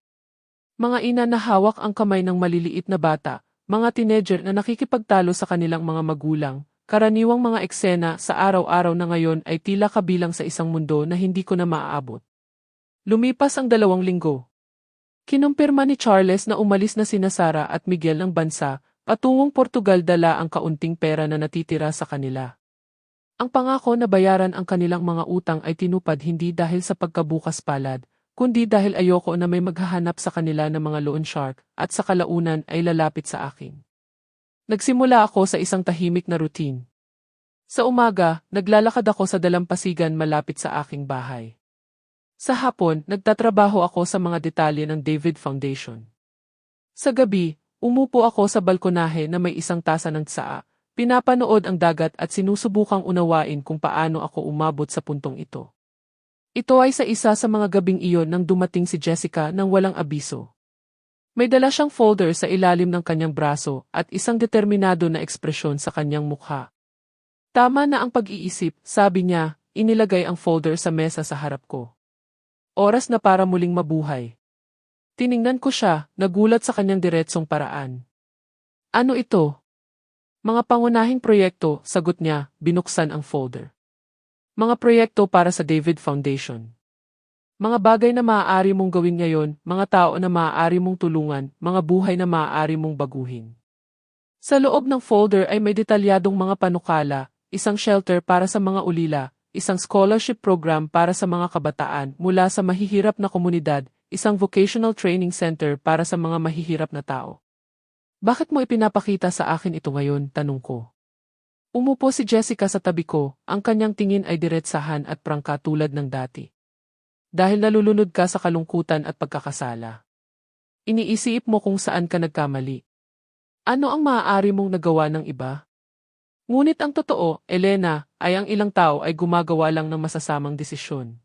Mga ina na hawak ang kamay ng maliliit na bata, mga teenager na nakikipagtalo sa kanilang mga magulang, karaniwang mga eksena sa araw-araw na ngayon ay tila kabilang sa isang mundo na hindi ko na maaabot. Lumipas ang 2 linggo. Kinumpirma ni Charles na umalis na sina Sara at Miguel ng bansa, patungong Portugal dala ang kaunting pera na natitira sa kanila. Ang pangako na bayaran ang kanilang mga utang ay tinupad hindi dahil sa pagkabukas palad, kundi dahil ayoko na may maghahanap sa kanila ng mga loan shark at sa kalaunan ay lalapit sa akin. Nagsimula ako sa isang tahimik na routine. Sa umaga, naglalakad ako sa dalampasigan malapit sa aking bahay. Sa hapon, nagtatrabaho ako sa mga detalye ng David Foundation. Sa gabi, umupo ako sa balkonahe na may isang tasa ng tsaa, pinapanood ang dagat at sinusubukang unawain kung paano ako umabot sa puntong ito. Ito ay sa isa sa mga gabing iyon nang dumating si Jessica nang walang abiso. May dala siyang folder sa ilalim ng kanyang braso at isang determinado na ekspresyon sa kanyang mukha. Tama na ang pag-iisip, sabi niya, inilagay ang folder sa mesa sa harap ko. Oras na para muling mabuhay. Tiningnan ko siya, nagulat sa kanyang diretsong paraan. Ano ito? Mga pangunahing proyekto, sagot niya, binuksan ang folder. Mga proyekto para sa David Foundation. Mga bagay na maaari mong gawin ngayon, mga tao na maaari mong tulungan, mga buhay na maaari mong baguhin. Sa loob ng folder ay may detalyadong mga panukala, isang shelter para sa mga ulila, isang scholarship program para sa mga kabataan mula sa mahihirap na komunidad, isang vocational training center para sa mga mahihirap na tao. Bakit mo ipinapakita sa akin ito ngayon, tanong ko. Umupo si Jessica sa tabi ko, ang kanyang tingin ay diretsahan at prangka tulad ng dati. Dahil nalulunod ka sa kalungkutan at pagkakasala. Iniisip mo kung saan ka nagkamali. Ano ang maaari mong nagawa ng iba? Ngunit ang totoo, Elena, ay ang ilang tao ay gumagawa lang ng masasamang desisyon.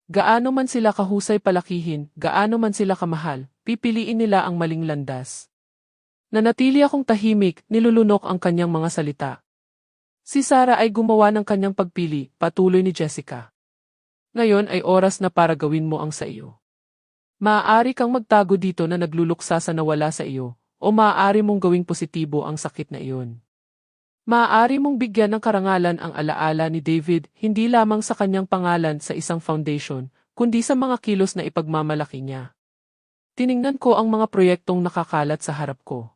Gaano man sila kahusay palakihin, gaano man sila kamahal, pipiliin nila ang maling landas. Nanatili akong tahimik, nilulunok ang kanyang mga salita. Si Sara ay gumawa ng kanyang pagpili, patuloy ni Jessica. Ngayon ay oras na para gawin mo ang sa iyo. Maaari kang magtago dito na nagluluksa sa nawala sa iyo, o maaari mong gawing positibo ang sakit na iyon. Maaari mong bigyan ng karangalan ang alaala ni David, hindi lamang sa kanyang pangalan sa isang foundation, kundi sa mga kilos na ipagmamalaki niya. Tiningnan ko ang mga proyektong nakakalat sa harap ko.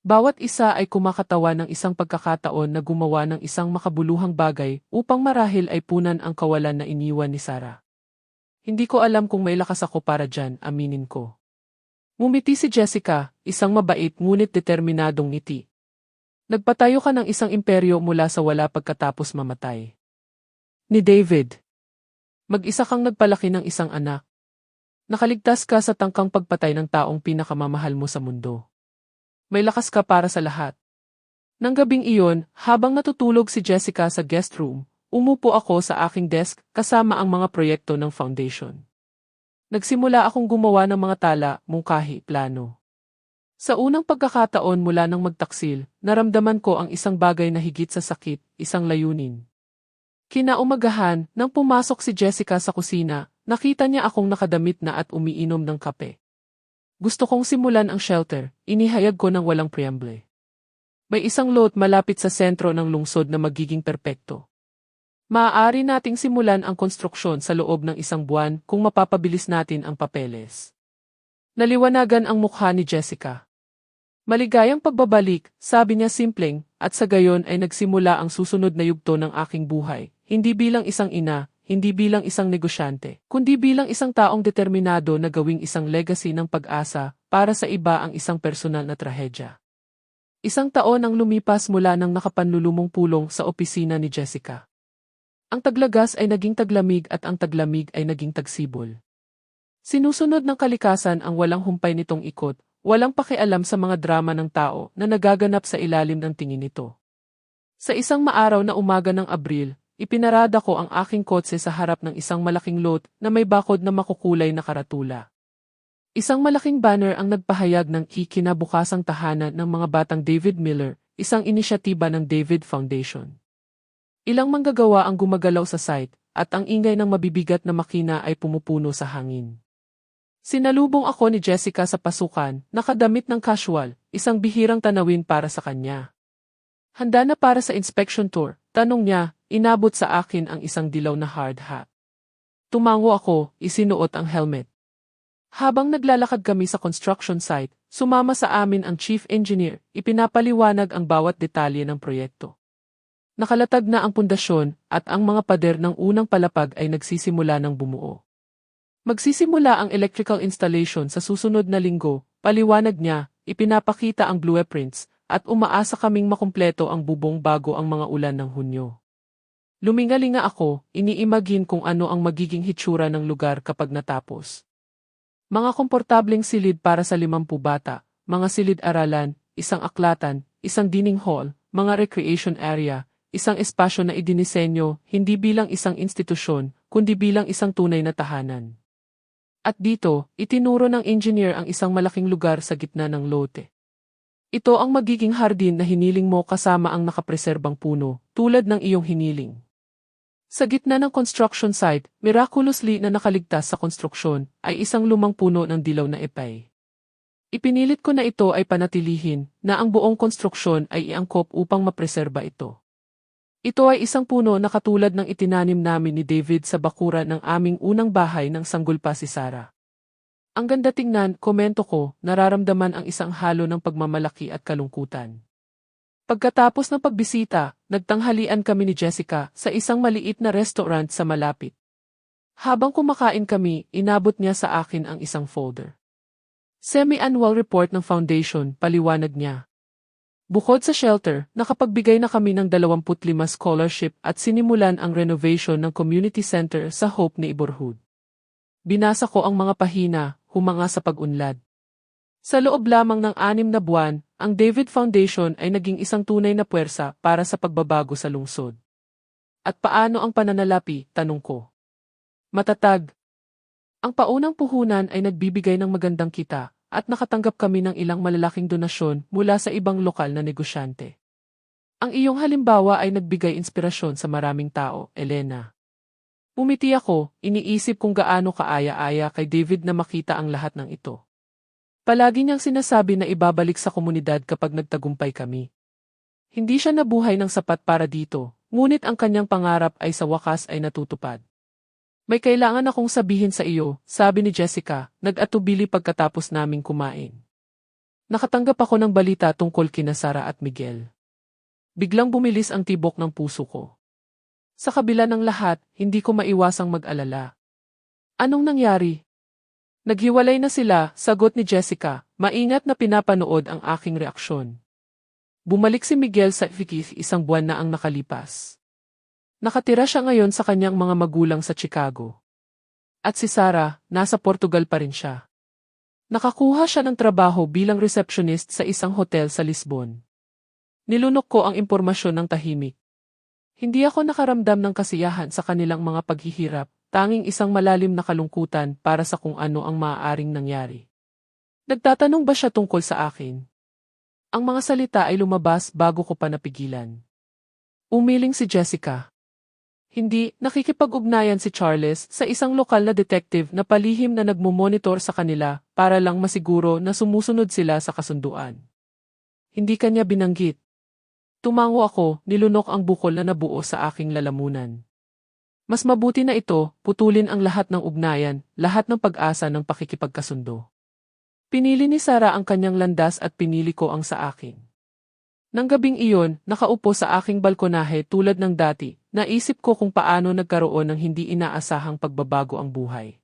Bawat isa ay kumakatawa ng isang pagkakataon na gumawa ng isang makabuluhang bagay upang marahil ay punan ang kawalan na iniwan ni Sara. Hindi ko alam kung may lakas ako para dyan, aminin ko. Ngumiti si Jessica, isang mabait ngunit determinadong ngiti. Nagpatayo ka ng isang imperyo mula sa wala pagkatapos mamatay. Ni David. Mag-isa kang nagpalaki ng isang anak. Nakaligtas ka sa tangkang pagpatay ng taong pinakamamahal mo sa mundo. May lakas ka para sa lahat. Nang gabing iyon, habang natutulog si Jessica sa guest room, umupo ako sa aking desk kasama ang mga proyekto ng foundation. Nagsimula akong gumawa ng mga tala, mungkahi, plano. Sa unang pagkakataon mula nang magtaksil, naramdaman ko ang isang bagay na higit sa sakit, isang layunin. Kinaumagahan, nang pumasok si Jessica sa kusina, nakita niya akong nakadamit na at umiinom ng kape. Gusto kong simulan ang shelter, inihayag ko ng walang preamble. May isang lot malapit sa sentro ng lungsod na magiging perpekto. Maaari nating simulan ang konstruksyon sa loob ng 1 buwan kung mapapabilis natin ang papeles. Naliwanagan ang mukha ni Jessica. Maligayang pagbabalik, sabi niya simpleng, at sa gayon ay nagsimula ang susunod na yugto ng aking buhay, hindi bilang isang ina, hindi bilang isang negosyante, kundi bilang isang taong determinado na gawing isang legacy ng pag-asa para sa iba ang isang personal na trahedya. 1 taon ang lumipas mula nang nakapanlulumong pulong sa opisina ni Jessica. Ang taglagas ay naging taglamig at ang taglamig ay naging tagsibol. Sinusunod ng kalikasan ang walang humpay nitong ikot, walang pakialam sa mga drama ng tao na nagaganap sa ilalim ng tingin nito. Sa isang maaraw na umaga ng Abril, ipinarada ko ang aking kotse sa harap ng isang malaking lot na may bakod na makukulay na karatula. Isang malaking banner ang nagpahayag ng ikinabukasang tahanan ng mga batang David Miller, isang inisyatiba ng David Foundation. Ilang manggagawa ang gumagalaw sa site, at ang ingay ng mabibigat na makina ay pumupuno sa hangin. Sinalubong ako ni Jessica sa pasukan, nakadamit ng casual, isang bihirang tanawin para sa kanya. Handa na para sa inspection tour, tanong niya, inabot sa akin ang isang dilaw na hard hat. Tumango ako, isinuot ang helmet. Habang naglalakad kami sa construction site, sumama sa amin ang chief engineer, ipinapaliwanag ang bawat detalye ng proyekto. Nakalatag na ang pundasyon at ang mga pader ng unang palapag ay nagsisimula ng bumuo. Magsisimula ang electrical installation sa susunod na linggo, paliwanag niya, ipinapakita ang blueprints, at umaasa kaming makumpleto ang bubong bago ang mga ulan ng Hunyo. Lumingalinga ako, iniimagine kung ano ang magiging hitsura ng lugar kapag natapos. Mga komportableng silid para sa 50 bata, mga silid-aralan, isang aklatan, isang dining hall, mga recreation area, isang espasyo na idinisenyo hindi bilang isang institusyon, kundi bilang isang tunay na tahanan. At dito, itinuro ng engineer ang isang malaking lugar sa gitna ng lote. Ito ang magiging hardin na hiniling mo kasama ang nakapreserbang puno, tulad ng iyong hiniling. Sa gitna ng construction site, miraculously na nakaligtas sa konstruksyon, ay isang lumang puno ng dilaw na epay. Ipinilit ko na ito ay panatilihin, na ang buong konstruksyon ay iangkop upang mapreserba ito. Ito ay isang puno na katulad ng itinanim namin ni David sa bakuran ng aming unang bahay ng sanggulpa si Sarah. Ang ganda tingnan, komento ko, nararamdaman ang isang halo ng pagmamalaki at kalungkutan. Pagkatapos ng pagbisita, nagtanghalian kami ni Jessica sa isang maliit na restaurant sa malapit. Habang kumakain kami, inabot niya sa akin ang isang folder. Semi-annual report ng foundation, paliwanag niya. Bukod sa shelter, nakapagbigay na kami ng 25 scholarship at sinimulan ang renovation ng community center sa Hope Neighborhood. Binasa ko ang mga pahina, humanga sa pag-unlad. Sa loob lamang ng 6 na buwan, ang David Foundation ay naging isang tunay na puwersa para sa pagbabago sa lungsod. At paano ang pananalapi, tanong ko. Matatag. Ang paunang puhunan ay nagbibigay ng magandang kita, at nakatanggap kami ng ilang malalaking donasyon mula sa ibang lokal na negosyante. Ang iyong halimbawa ay nagbigay inspirasyon sa maraming tao, Elena. Umiti ako, iniisip kung gaano kaaya-aya kay David na makita ang lahat ng ito. Palagi niyang sinasabi na ibabalik sa komunidad kapag nagtagumpay kami. Hindi siya nabuhay ng sapat para dito, ngunit ang kanyang pangarap ay sa wakas ay natutupad. May kailangan akong sabihin sa iyo, sabi ni Jessica, nag-atubili pagkatapos naming kumain. Nakatanggap ako ng balita tungkol kina Sarah at Miguel. Biglang bumilis ang tibok ng puso ko. Sa kabila ng lahat, hindi ko maiwasang mag-alala. Anong nangyari? Naghiwalay na sila, sagot ni Jessica, maingat na pinapanood ang aking reaksyon. Bumalik si Miguel sa Fikif 1 buwan na ang nakalipas. Nakatira siya ngayon sa kanyang mga magulang sa Chicago. At si Sarah, nasa Portugal pa rin siya. Nakakuha siya ng trabaho bilang receptionist sa isang hotel sa Lisbon. Nilunok ko ang impormasyon ng tahimik. Hindi ako nakaramdam ng kasiyahan sa kanilang mga paghihirap, tanging isang malalim na kalungkutan para sa kung ano ang maaaring nangyari. Nagtatanong ba siya tungkol sa akin? Ang mga salita ay lumabas bago ko pa napigilan. Umiling si Jessica. Hindi, nakikipag-ugnayan si Charles sa isang lokal na detective na palihim na nagmumonitor sa kanila para lang masiguro na sumusunod sila sa kasunduan. Hindi kanya binanggit. Tumango ako, nilunok ang bukol na nabuo sa aking lalamunan. Mas mabuti na ito, putulin ang lahat ng ugnayan, lahat ng pag-asa ng pakikipagkasundo. Pinili ni Sarah ang kanyang landas at pinili ko ang sa akin. Nang gabing iyon, nakaupo sa aking balkonahe tulad ng dati, naisip ko kung paano nagkaroon ng hindi inaasahang pagbabago ang buhay.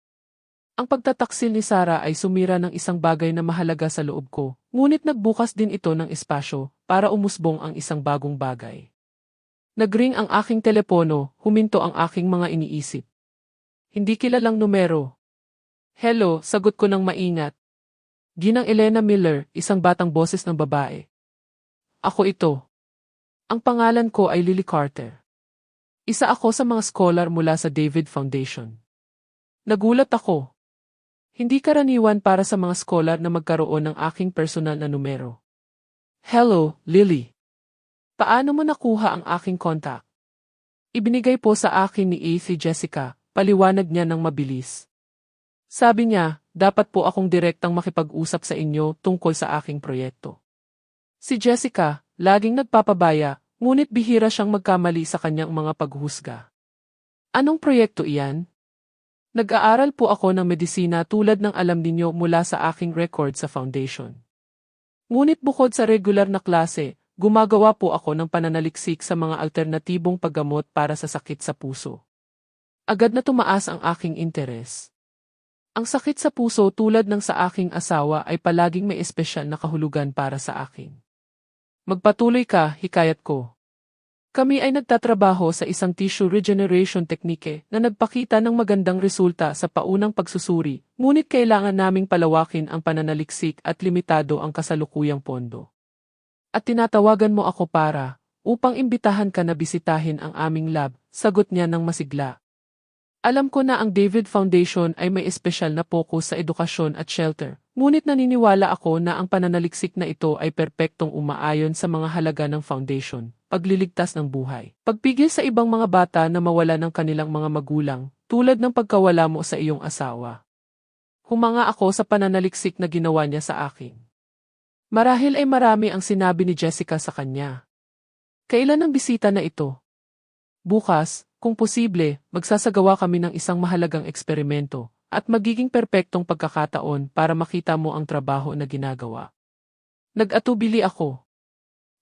Ang pagtataksil ni Sarah ay sumira ng isang bagay na mahalaga sa loob ko, ngunit nagbukas din ito ng espasyo para umusbong ang isang bagong bagay. Nagring ang aking telepono, huminto ang aking mga iniisip. Hindi kilalang numero. Hello, sagot ko ng maingat. Ginang Elena Miller, isang batang boses ng babae. Ako ito. Ang pangalan ko ay Lily Carter. Isa ako sa mga scholar mula sa David Foundation. Nagulat ako. Hindi karaniwan para sa mga scholar na magkaroon ng aking personal na numero. Hello, Lily. Paano mo nakuha ang aking contact? Ibinigay po sa akin ni si Jessica, paliwanag niya ng mabilis. Sabi niya, dapat po akong direktang makipag-usap sa inyo tungkol sa aking proyekto. Si Jessica, laging nagpapabaya, ngunit bihira siyang magkamali sa kanyang mga paghusga. Anong proyekto iyan? Nag-aaral po ako ng medisina tulad ng alam ninyo mula sa aking record sa foundation. Ngunit bukod sa regular na klase, gumagawa po ako ng pananaliksik sa mga alternatibong paggamot para sa sakit sa puso. Agad na tumaas ang aking interes. Ang sakit sa puso tulad ng sa aking asawa ay palaging may espesyal na kahulugan para sa akin. Magpatuloy ka, hikayat ko. Kami ay nagtatrabaho sa isang tissue regeneration technique na nagpakita ng magandang resulta sa paunang pagsusuri, ngunit kailangan naming palawakin ang pananaliksik at limitado ang kasalukuyang pondo. At tinatawagan mo ako upang imbitahan ka na bisitahin ang aming lab, sagot niya ng masigla. Alam ko na ang David Foundation ay may espesyal na focus sa edukasyon at shelter, ngunit naniniwala ako na ang pananaliksik na ito ay perpektong umaayon sa mga halaga ng foundation, pagliligtas ng buhay, pagpigil sa ibang mga bata na mawala ng kanilang mga magulang, tulad ng pagkawala mo sa iyong asawa. Humanga ako sa pananaliksik na ginawa niya sa akin. Marahil ay marami ang sinabi ni Jessica sa kanya. Kailan ang bisita na ito? Bukas, kung posible, magsasagawa kami ng isang mahalagang eksperimento at magiging perpektong pagkakataon para makita mo ang trabaho na ginagawa. Nag-atubili ako.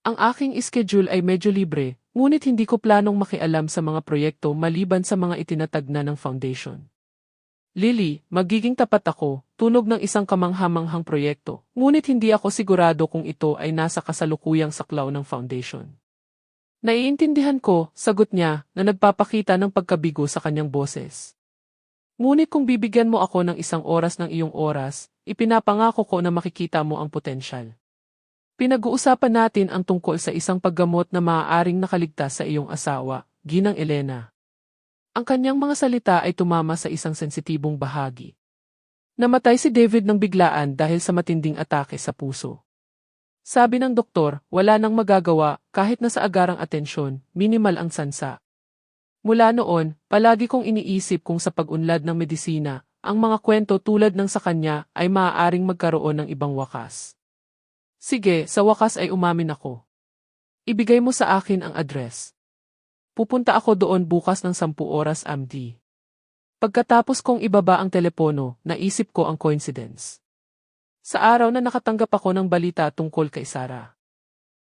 Ang aking schedule ay medyo libre, ngunit hindi ko planong makialam sa mga proyekto maliban sa mga itinatag na ng foundation. Lily, magiging tapat ako, tunog ng isang kamanghamanghang proyekto, ngunit hindi ako sigurado kung ito ay nasa kasalukuyang saklaw ng foundation. Naiintindihan ko, sagot niya, na nagpapakita ng pagkabigo sa kanyang boses. Ngunit kung bibigyan mo ako ng isang oras ng iyong oras, ipinapangako ko na makikita mo ang potensyal. Pinag-uusapan natin ang tungkol sa isang paggamot na maaaring nakaligtas sa iyong asawa, Ginang Elena. Ang kanyang mga salita ay tumama sa isang sensitibong bahagi. Namatay si David ng biglaan dahil sa matinding atake sa puso. Sabi ng doktor, wala nang magagawa kahit na sa agarang atensyon, minimal ang sansa. Mula noon, palagi kong iniisip kung sa pag-unlad ng medisina, ang mga kwento tulad ng sa kanya ay maaaring magkaroon ng ibang wakas. Sige, sa wakas ay umamin ako. Ibigay mo sa akin ang address. Pupunta ako doon bukas ng 10 oras MD. Pagkatapos kong ibaba ang telepono, naisip ko ang coincidence. Sa araw na nakatanggap ako ng balita tungkol kay Sarah.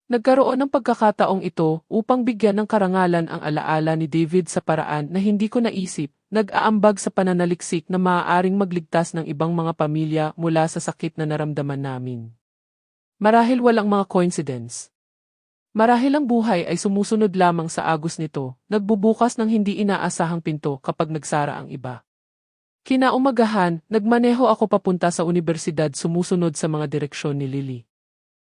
Nagkaroon ng pagkakataong ito upang bigyan ng karangalan ang alaala ni David sa paraan na hindi ko naisip, nag-aambag sa pananaliksik na maaaring magligtas ng ibang mga pamilya mula sa sakit na naramdaman namin. Marahil walang mga coincidence. Marahil ang buhay ay sumusunod lamang sa agos nito, nagbubukas ng hindi inaasahang pinto kapag nagsara ang iba. Kinaumagahan, nagmaneho ako papunta sa universidad sumusunod sa mga direksyon ni Lily.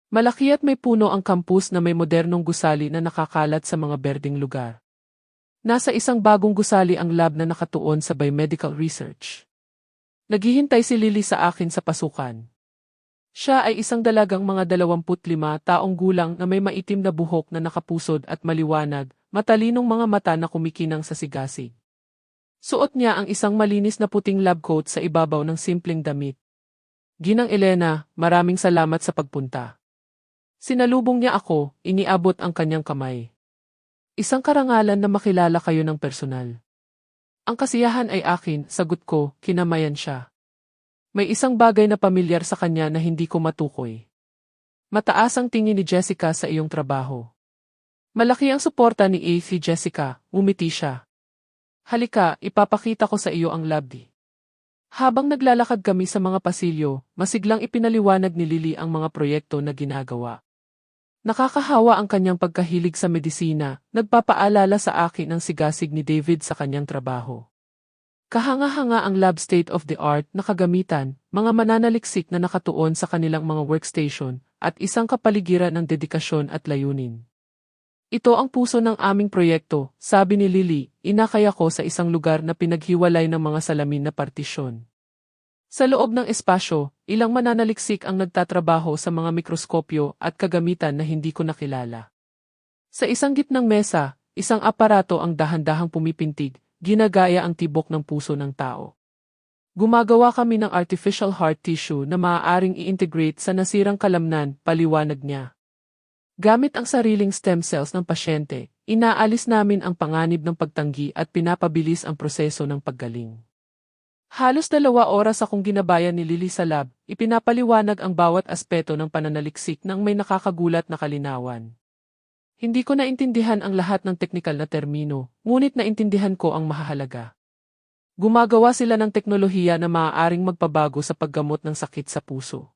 Malaki at may puno ang campus na may modernong gusali na nakakalat sa mga berdeng lugar. Nasa isang bagong gusali ang lab na nakatuon sa biomedical research. Naghihintay si Lily sa akin sa pasukan. Siya ay isang dalagang mga 25 taong gulang na may maitim na buhok na nakapusod at maliwanag, matalinong mga mata na kumikinang sa sigasig. Suot niya ang isang malinis na puting lab coat sa ibabaw ng simpleng damit. Ginang Elena, maraming salamat sa pagpunta. Sinalubong niya ako, iniabot ang kanyang kamay. Isang karangalan na makilala kayo ng personal. Ang kasiyahan ay akin, sagot ko, kinamayan siya. May isang bagay na pamilyar sa kanya na hindi ko matukoy. Mataas ang tingin ni Jessica sa iyong trabaho. Malaki ang suporta ni A.C. Jessica, umiti siya. Halika, ipapakita ko sa iyo ang lab. Habang naglalakad kami sa mga pasilyo, masiglang ipinaliwanag ni Lily ang mga proyekto na ginagawa. Nakakahawa ang kanyang pagkahilig sa medisina, nagpapaalala sa akin ang sigasig ni David sa kanyang trabaho. Kahanga-hanga ang lab state-of-the-art na kagamitan, mga mananaliksik na nakatuon sa kanilang mga workstation, at isang kapaligiran ng dedikasyon at layunin. Ito ang puso ng aming proyekto, sabi ni Lily, inakay ako sa isang lugar na pinaghiwalay ng mga salamin na partisyon. Sa loob ng espasyo, ilang mananaliksik ang nagtatrabaho sa mga mikroskopyo at kagamitan na hindi ko nakilala. Sa isang gitnang mesa, isang aparato ang dahan-dahang pumipintig, ginagaya ang tibok ng puso ng tao. Gumagawa kami ng artificial heart tissue na maaaring i-integrate sa nasirang kalamnan, paliwanag niya. Gamit ang sariling stem cells ng pasyente, inaalis namin ang panganib ng pagtanggi at pinapabilis ang proseso ng paggaling. Halos 2 oras akong ginabayan ni Lily sa lab, ipinapaliwanag ang bawat aspeto ng pananaliksik ng may nakakagulat na kalinawan. Hindi ko naintindihan ang lahat ng teknikal na termino, ngunit naintindihan ko ang mahahalaga. Gumagawa sila ng teknolohiya na maaaring magpabago sa paggamot ng sakit sa puso.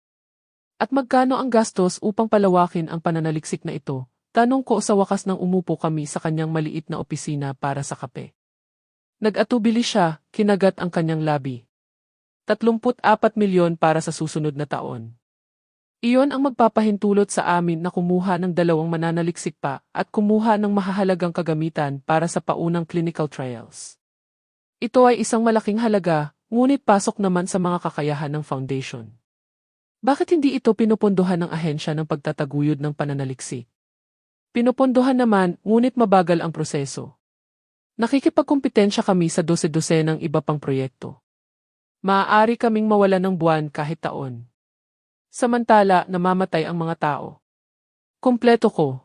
At magkano ang gastos upang palawakin ang pananaliksik na ito? Tanong ko sa wakas nang umupo kami sa kanyang maliit na opisina para sa kape. Nag-atubili siya, kinagat ang kanyang labi. 34 milyon para sa susunod na taon. Iyon ang magpapahintulot sa amin na kumuha ng 2 mananaliksik pa at kumuha ng mahahalagang kagamitan para sa paunang clinical trials. Ito ay isang malaking halaga, ngunit pasok naman sa mga kakayahan ng foundation. Bakit hindi ito pinupondohan ng ahensya ng pagtataguyod ng pananaliksik? Pinupondohan naman, ngunit mabagal ang proseso. Nakikipagkumpetensya kami sa 12 ng iba pang proyekto. Maaari kaming mawalan ng buwan kahit taon. Samantala, namamatay ang mga tao. Kumpleto ko.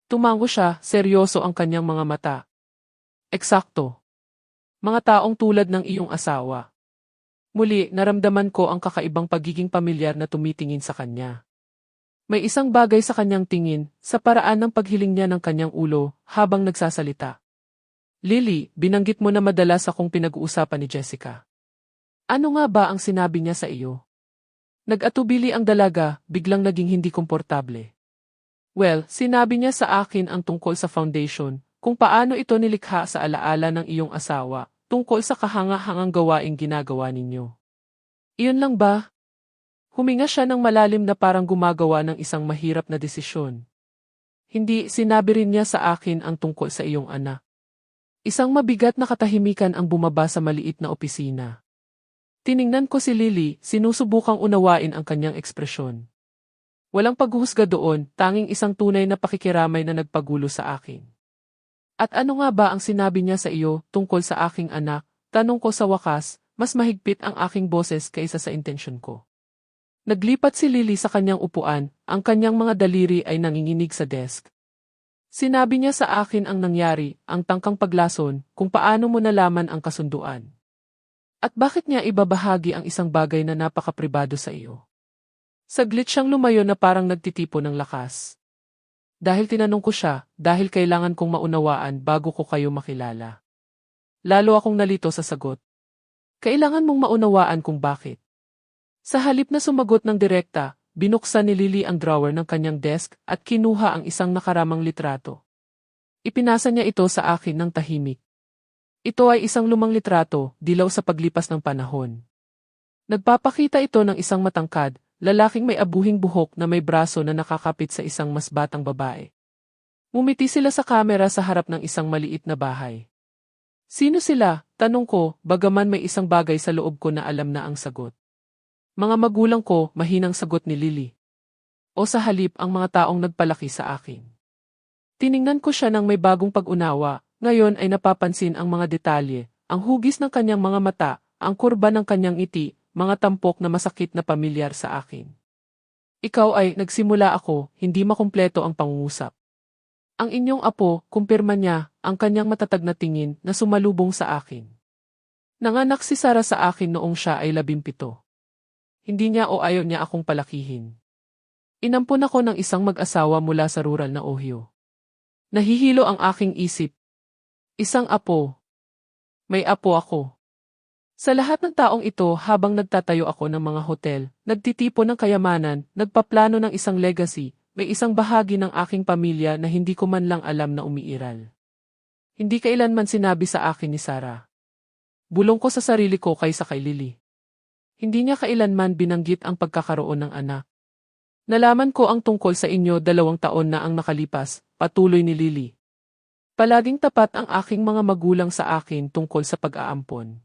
Tumango siya, seryoso ang kanyang mga mata. Eksakto. Mga taong tulad ng iyong asawa. Muli, naramdaman ko ang kakaibang pagiging pamilyar na tumitingin sa kanya. May isang bagay sa kanyang tingin, sa paraan ng paghiling niya ng kanyang ulo, habang nagsasalita. Lily, binanggit mo na madalas akong pinag-uusapan ni Jessica. Ano nga ba ang sinabi niya sa iyo? Nag-atubili ang dalaga, biglang naging hindi komportable. Well, sinabi niya sa akin ang tungkol sa foundation, kung paano ito nilikha sa alaala ng iyong asawa, tungkol sa kahanga-hangang gawaing ginagawa ninyo. Iyon lang ba? Huminga siya ng malalim na parang gumagawa ng isang mahirap na desisyon. Hindi, sinabi rin niya sa akin ang tungkol sa iyong anak. Isang mabigat na katahimikan ang bumaba sa maliit na opisina. Tiningnan ko si Lily, sinusubukang unawain ang kanyang ekspresyon. Walang paghuhusga doon, tanging isang tunay na pakikiramay na nagpagulo sa akin. At ano nga ba ang sinabi niya sa iyo tungkol sa aking anak? Tanong ko sa wakas, mas mahigpit ang aking boses kaysa sa intensyon ko. Naglipat si Lily sa kanyang upuan, ang kanyang mga daliri ay nanginginig sa desk. Sinabi niya sa akin ang nangyari, ang tangkang paglason, kung paano mo nalaman ang kasunduan. At bakit niya ibabahagi ang isang bagay na napakapribado sa iyo? Saglit siyang lumayo na parang nagtitipo ng lakas. Dahil tinanong ko siya, dahil kailangan kong maunawaan bago ko kayo makilala. Lalo akong nalito sa sagot. Kailangan mong maunawaan kung bakit. Sa halip na sumagot ng direkta, binuksan ni Lily ang drawer ng kanyang desk at kinuha ang isang nakaramang litrato. Ipinasa niya ito sa akin ng tahimik. Ito ay isang lumang litrato, dilaw sa paglipas ng panahon. Nagpapakita ito ng isang matangkad, lalaking may abuhing buhok na may braso na nakakapit sa isang mas batang babae. Ngumiti sila sa kamera sa harap ng isang maliit na bahay. Sino sila? Tanong ko, bagaman may isang bagay sa loob ko na alam na ang sagot. Mga magulang ko, mahinang sagot ni Lily. O sa halip ang mga taong nagpalaki sa akin. Tiningnan ko siya ng may bagong pag-unawa, ngayon ay napapansin ang mga detalye, ang hugis ng kanyang mga mata, ang kurba ng kanyang ngiti, mga tampok na masakit na pamilyar sa akin. Ikaw ay, nagsimula ako, hindi makumpleto ang pangungusap. Ang inyong apo, kumpirma niya, ang kanyang matatag na tingin na sumalubong sa akin. Nanganak si Sarah sa akin noong siya ay 17. Hindi niya o ayaw niya akong palakihin. Inampon ako ng isang mag-asawa mula sa rural na Ohio. Nahihilo ang aking isip. Isang apo. May apo ako. Sa lahat ng taong ito habang nagtatayo ako ng mga hotel, nagtitipon ng kayamanan, nagpaplano ng isang legacy, may isang bahagi ng aking pamilya na hindi ko man lang alam na umiiral. Hindi kailanman sinabi sa akin ni Sarah. Bulong ko sa sarili ko kaysa kay Lily. Hindi niya kailanman binanggit ang pagkakaroon ng anak. Nalaman ko ang tungkol sa inyo 2 taon na ang nakalipas, patuloy ni Lily. Palaging tapat ang aking mga magulang sa akin tungkol sa pag-aampon.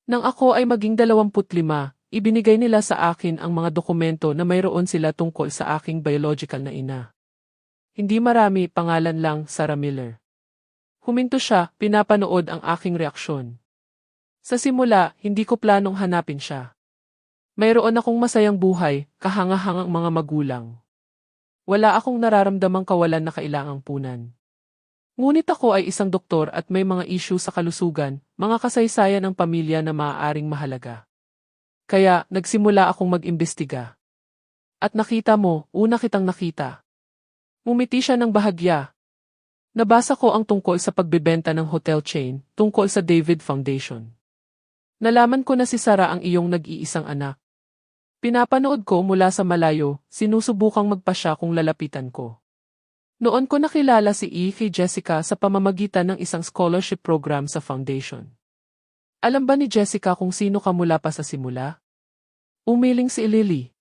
Nang ako ay maging 25, ibinigay nila sa akin ang mga dokumento na mayroon sila tungkol sa aking biological na ina. Hindi marami, pangalan lang, Sarah Miller. Huminto siya, pinapanood ang aking reaksyon. Sa simula, hindi ko planong hanapin siya. Mayroon akong masayang buhay, kahangahangang mga magulang. Wala akong nararamdamang kawalan na kailangang punan. Ngunit ako ay isang doktor at may mga issue sa kalusugan, mga kasaysayan ng pamilya na maaaring mahalaga. Kaya, nagsimula akong mag-imbestiga. At nakita mo, una kitang nakita. Ngumiti siya ng bahagya. Nabasa ko ang tungkol sa pagbebenta ng hotel chain, tungkol sa David Foundation. Nalaman ko na si Sarah ang iyong nag-iisang anak. Pinapanood ko mula sa malayo, sinusubukang magpasya kung lalapitan ko. Noon ko nakilala si kay Jessica sa pamamagitan ng isang scholarship program sa foundation. Alam ba ni Jessica kung sino ka mula pa sa simula? Umiling si Lily.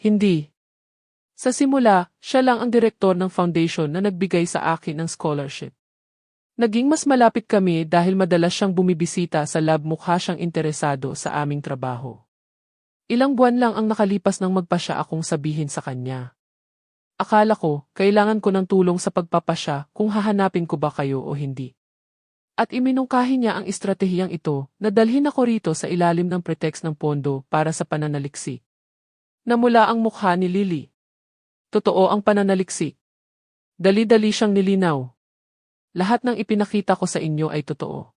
Hindi. Sa simula, siya lang ang direktor ng foundation na nagbigay sa akin ng scholarship. Naging mas malapit kami dahil madalas siyang bumibisita sa lab, mukha siyang interesado sa aming trabaho. Ilang buwan lang ang nakalipas nang magpasya akong sabihin sa kanya. Akala ko, kailangan ko ng tulong sa pagpapasya kung hahanapin ko ba kayo o hindi. At iminungkahi niya ang estratehiyang ito na dalhin ako rito sa ilalim ng pretext ng pondo para sa pananaliksik. Namula ang mukha ni Lily. Totoo ang pananaliksik. Dali-dali siyang nilinaw. Lahat ng ipinakita ko sa inyo ay totoo.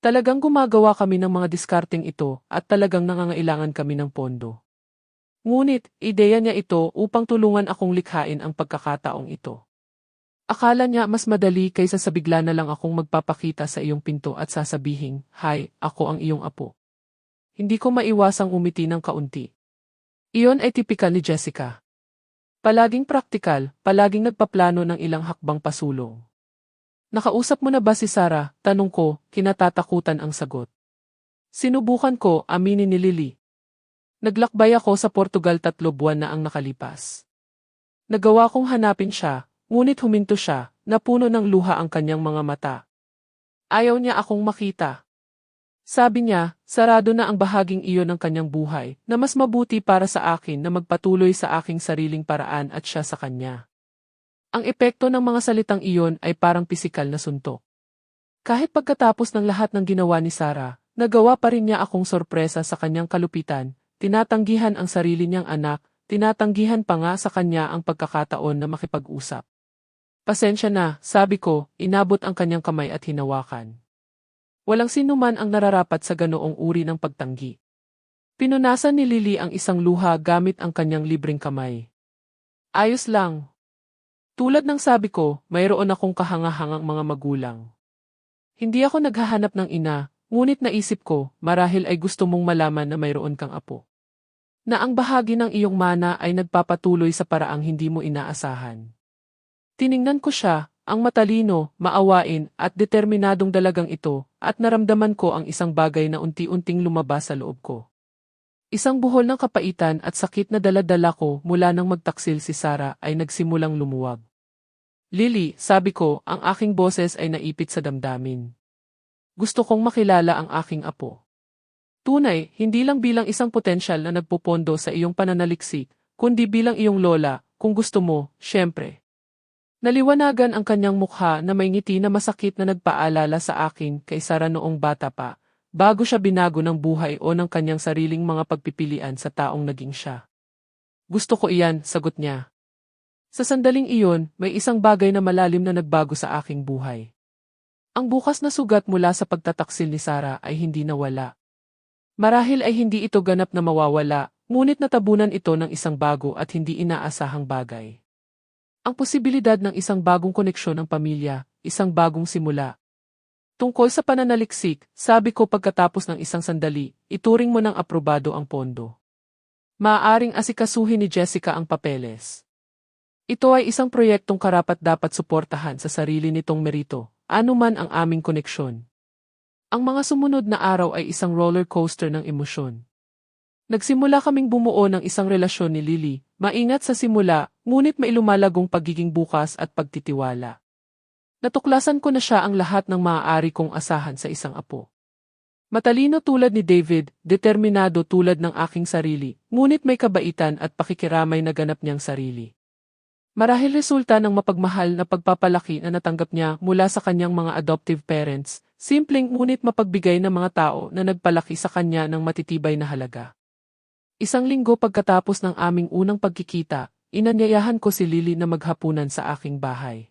Talagang gumagawa kami ng mga diskarteng ito at talagang nangangailangan kami ng pondo. Ngunit, ideya niya ito upang tulungan akong likhain ang pagkakataong ito. Akala niya mas madali kaysa sa bigla na lang akong magpapakita sa iyong pinto at sasabihing, "Hi, ako ang iyong apo." Hindi ko maiwasang umiti ng kaunti. Iyon ay tipikal ni Jessica. Palaging praktikal, palaging nagpaplano ng ilang hakbang pasulong. "Nakausap mo na ba si Sarah?" Tanong ko, kinatatakutan ang sagot. Sinubukan ko, aminin ni Lily. Naglakbay ako sa Portugal 3 buwan na ang nakalipas. Nagawa kong hanapin siya, ngunit huminto siya, napuno ng luha ang kanyang mga mata. Ayaw niya akong makita. Sabi niya, sarado na ang bahaging iyon ng kanyang buhay, na mas mabuti para sa akin na magpatuloy sa aking sariling paraan at siya sa kanya. Ang epekto ng mga salitang iyon ay parang pisikal na suntok. Kahit pagkatapos ng lahat ng ginawa ni Sarah, nagawa pa rin niya akong sorpresa sa kanyang kalupitan. Tinatanggihan ang sarili niyang anak, tinatanggihan pa nga sa kanya ang pagkakataon na makipag-usap. "Pasensya na," sabi ko, inabot ang kanyang kamay at hinawakan. Walang sinuman ang nararapat sa ganoong uri ng pagtanggi. Pinunasan ni Lily ang isang luha gamit ang kanyang libreng kamay. "Ayos lang." Tulad ng sabi ko, mayroon akong kahangahangang mga magulang. Hindi ako naghahanap ng ina, ngunit naisip ko, marahil ay gusto mong malaman na mayroon kang apo. Na ang bahagi ng iyong mana ay nagpapatuloy sa paraang hindi mo inaasahan. Tiningnan ko siya, ang matalino, maawain, at determinadong dalagang ito, at naramdaman ko ang isang bagay na unti-unting lumabas sa loob ko. Isang buhol ng kapaitan at sakit na dala-dala ko mula nang magtaksil si Sarah ay nagsimulang lumuwag. "Lily," sabi ko, ang aking boses ay naipit sa damdamin. "Gusto kong makilala ang aking apo. Tunay, hindi lang bilang isang potensyal na nagpupondo sa iyong pananaliksik, kundi bilang iyong lola, kung gusto mo, syempre." Naliwanagan ang kanyang mukha na may ngiti na masakit na nagpaalala sa akin kay Sarah noong bata pa, bago siya binago ng buhay o ng kanyang sariling mga pagpipilian sa taong naging siya. "Gusto ko iyan," sagot niya. Sa sandaling iyon, may isang bagay na malalim na nagbago sa aking buhay. Ang bukas na sugat mula sa pagtataksil ni Sarah ay hindi nawala. Marahil ay hindi ito ganap na mawawala, ngunit natabunan ito ng isang bago at hindi inaasahang bagay. Ang posibilidad ng isang bagong koneksyon ng pamilya, isang bagong simula. Tungkol sa pananaliksik, sabi ko pagkatapos ng isang sandali, ituring mo ng aprobado ang pondo. Maaaring asikasuhin ni Jessica ang papeles. Ito ay isang proyektong karapat-dapat suportahan sa sarili nitong merito, anuman ang aming koneksyon. Ang mga sumunod na araw ay isang roller coaster ng emosyon. Nagsimula kaming bumuo ng isang relasyon ni Lily, maingat sa simula, ngunit may lumalagong pagiging bukas at pagtitiwala. Natuklasan ko na siya ang lahat ng maaari kong asahan sa isang apo. Matalino tulad ni David, determinado tulad ng aking sarili, ngunit may kabaitan at pakikiramay na ganap niyang sarili. Marahil resulta ng mapagmahal na pagpapalaki na natanggap niya mula sa kanyang mga adoptive parents, simpleng ngunit mapagbigay na mga tao na nagpalaki sa kanya ng matitibay na halaga. Isang linggo pagkatapos ng aming unang pagkikita, inanyayahan ko si Lily na maghapunan sa aking bahay.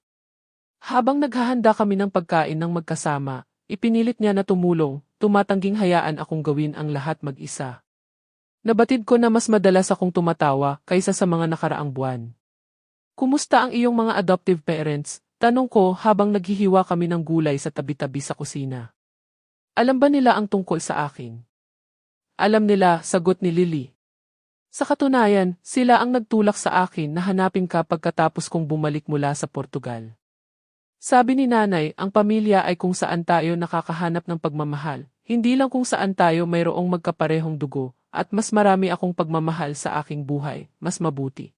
Habang naghahanda kami ng pagkain ng magkasama, ipinilit niya na tumulong, tumatangging hayaan akong gawin ang lahat mag-isa. Nabatid ko na mas madalas akong tumatawa kaysa sa mga nakaraang buwan. Kumusta ang iyong mga adoptive parents? Tanong ko habang naghihiwa kami ng gulay sa tabi-tabi sa kusina. Alam ba nila ang tungkol sa akin? Alam nila, sagot ni Lily. Sa katunayan, sila ang nagtulak sa akin na hanapin ka pagkatapos kong bumalik mula sa Portugal. Sabi ni nanay, ang pamilya ay kung saan tayo nakakahanap ng pagmamahal, hindi lang kung saan tayo mayroong magkaparehong dugo, at mas marami akong pagmamahal sa aking buhay, mas mabuti.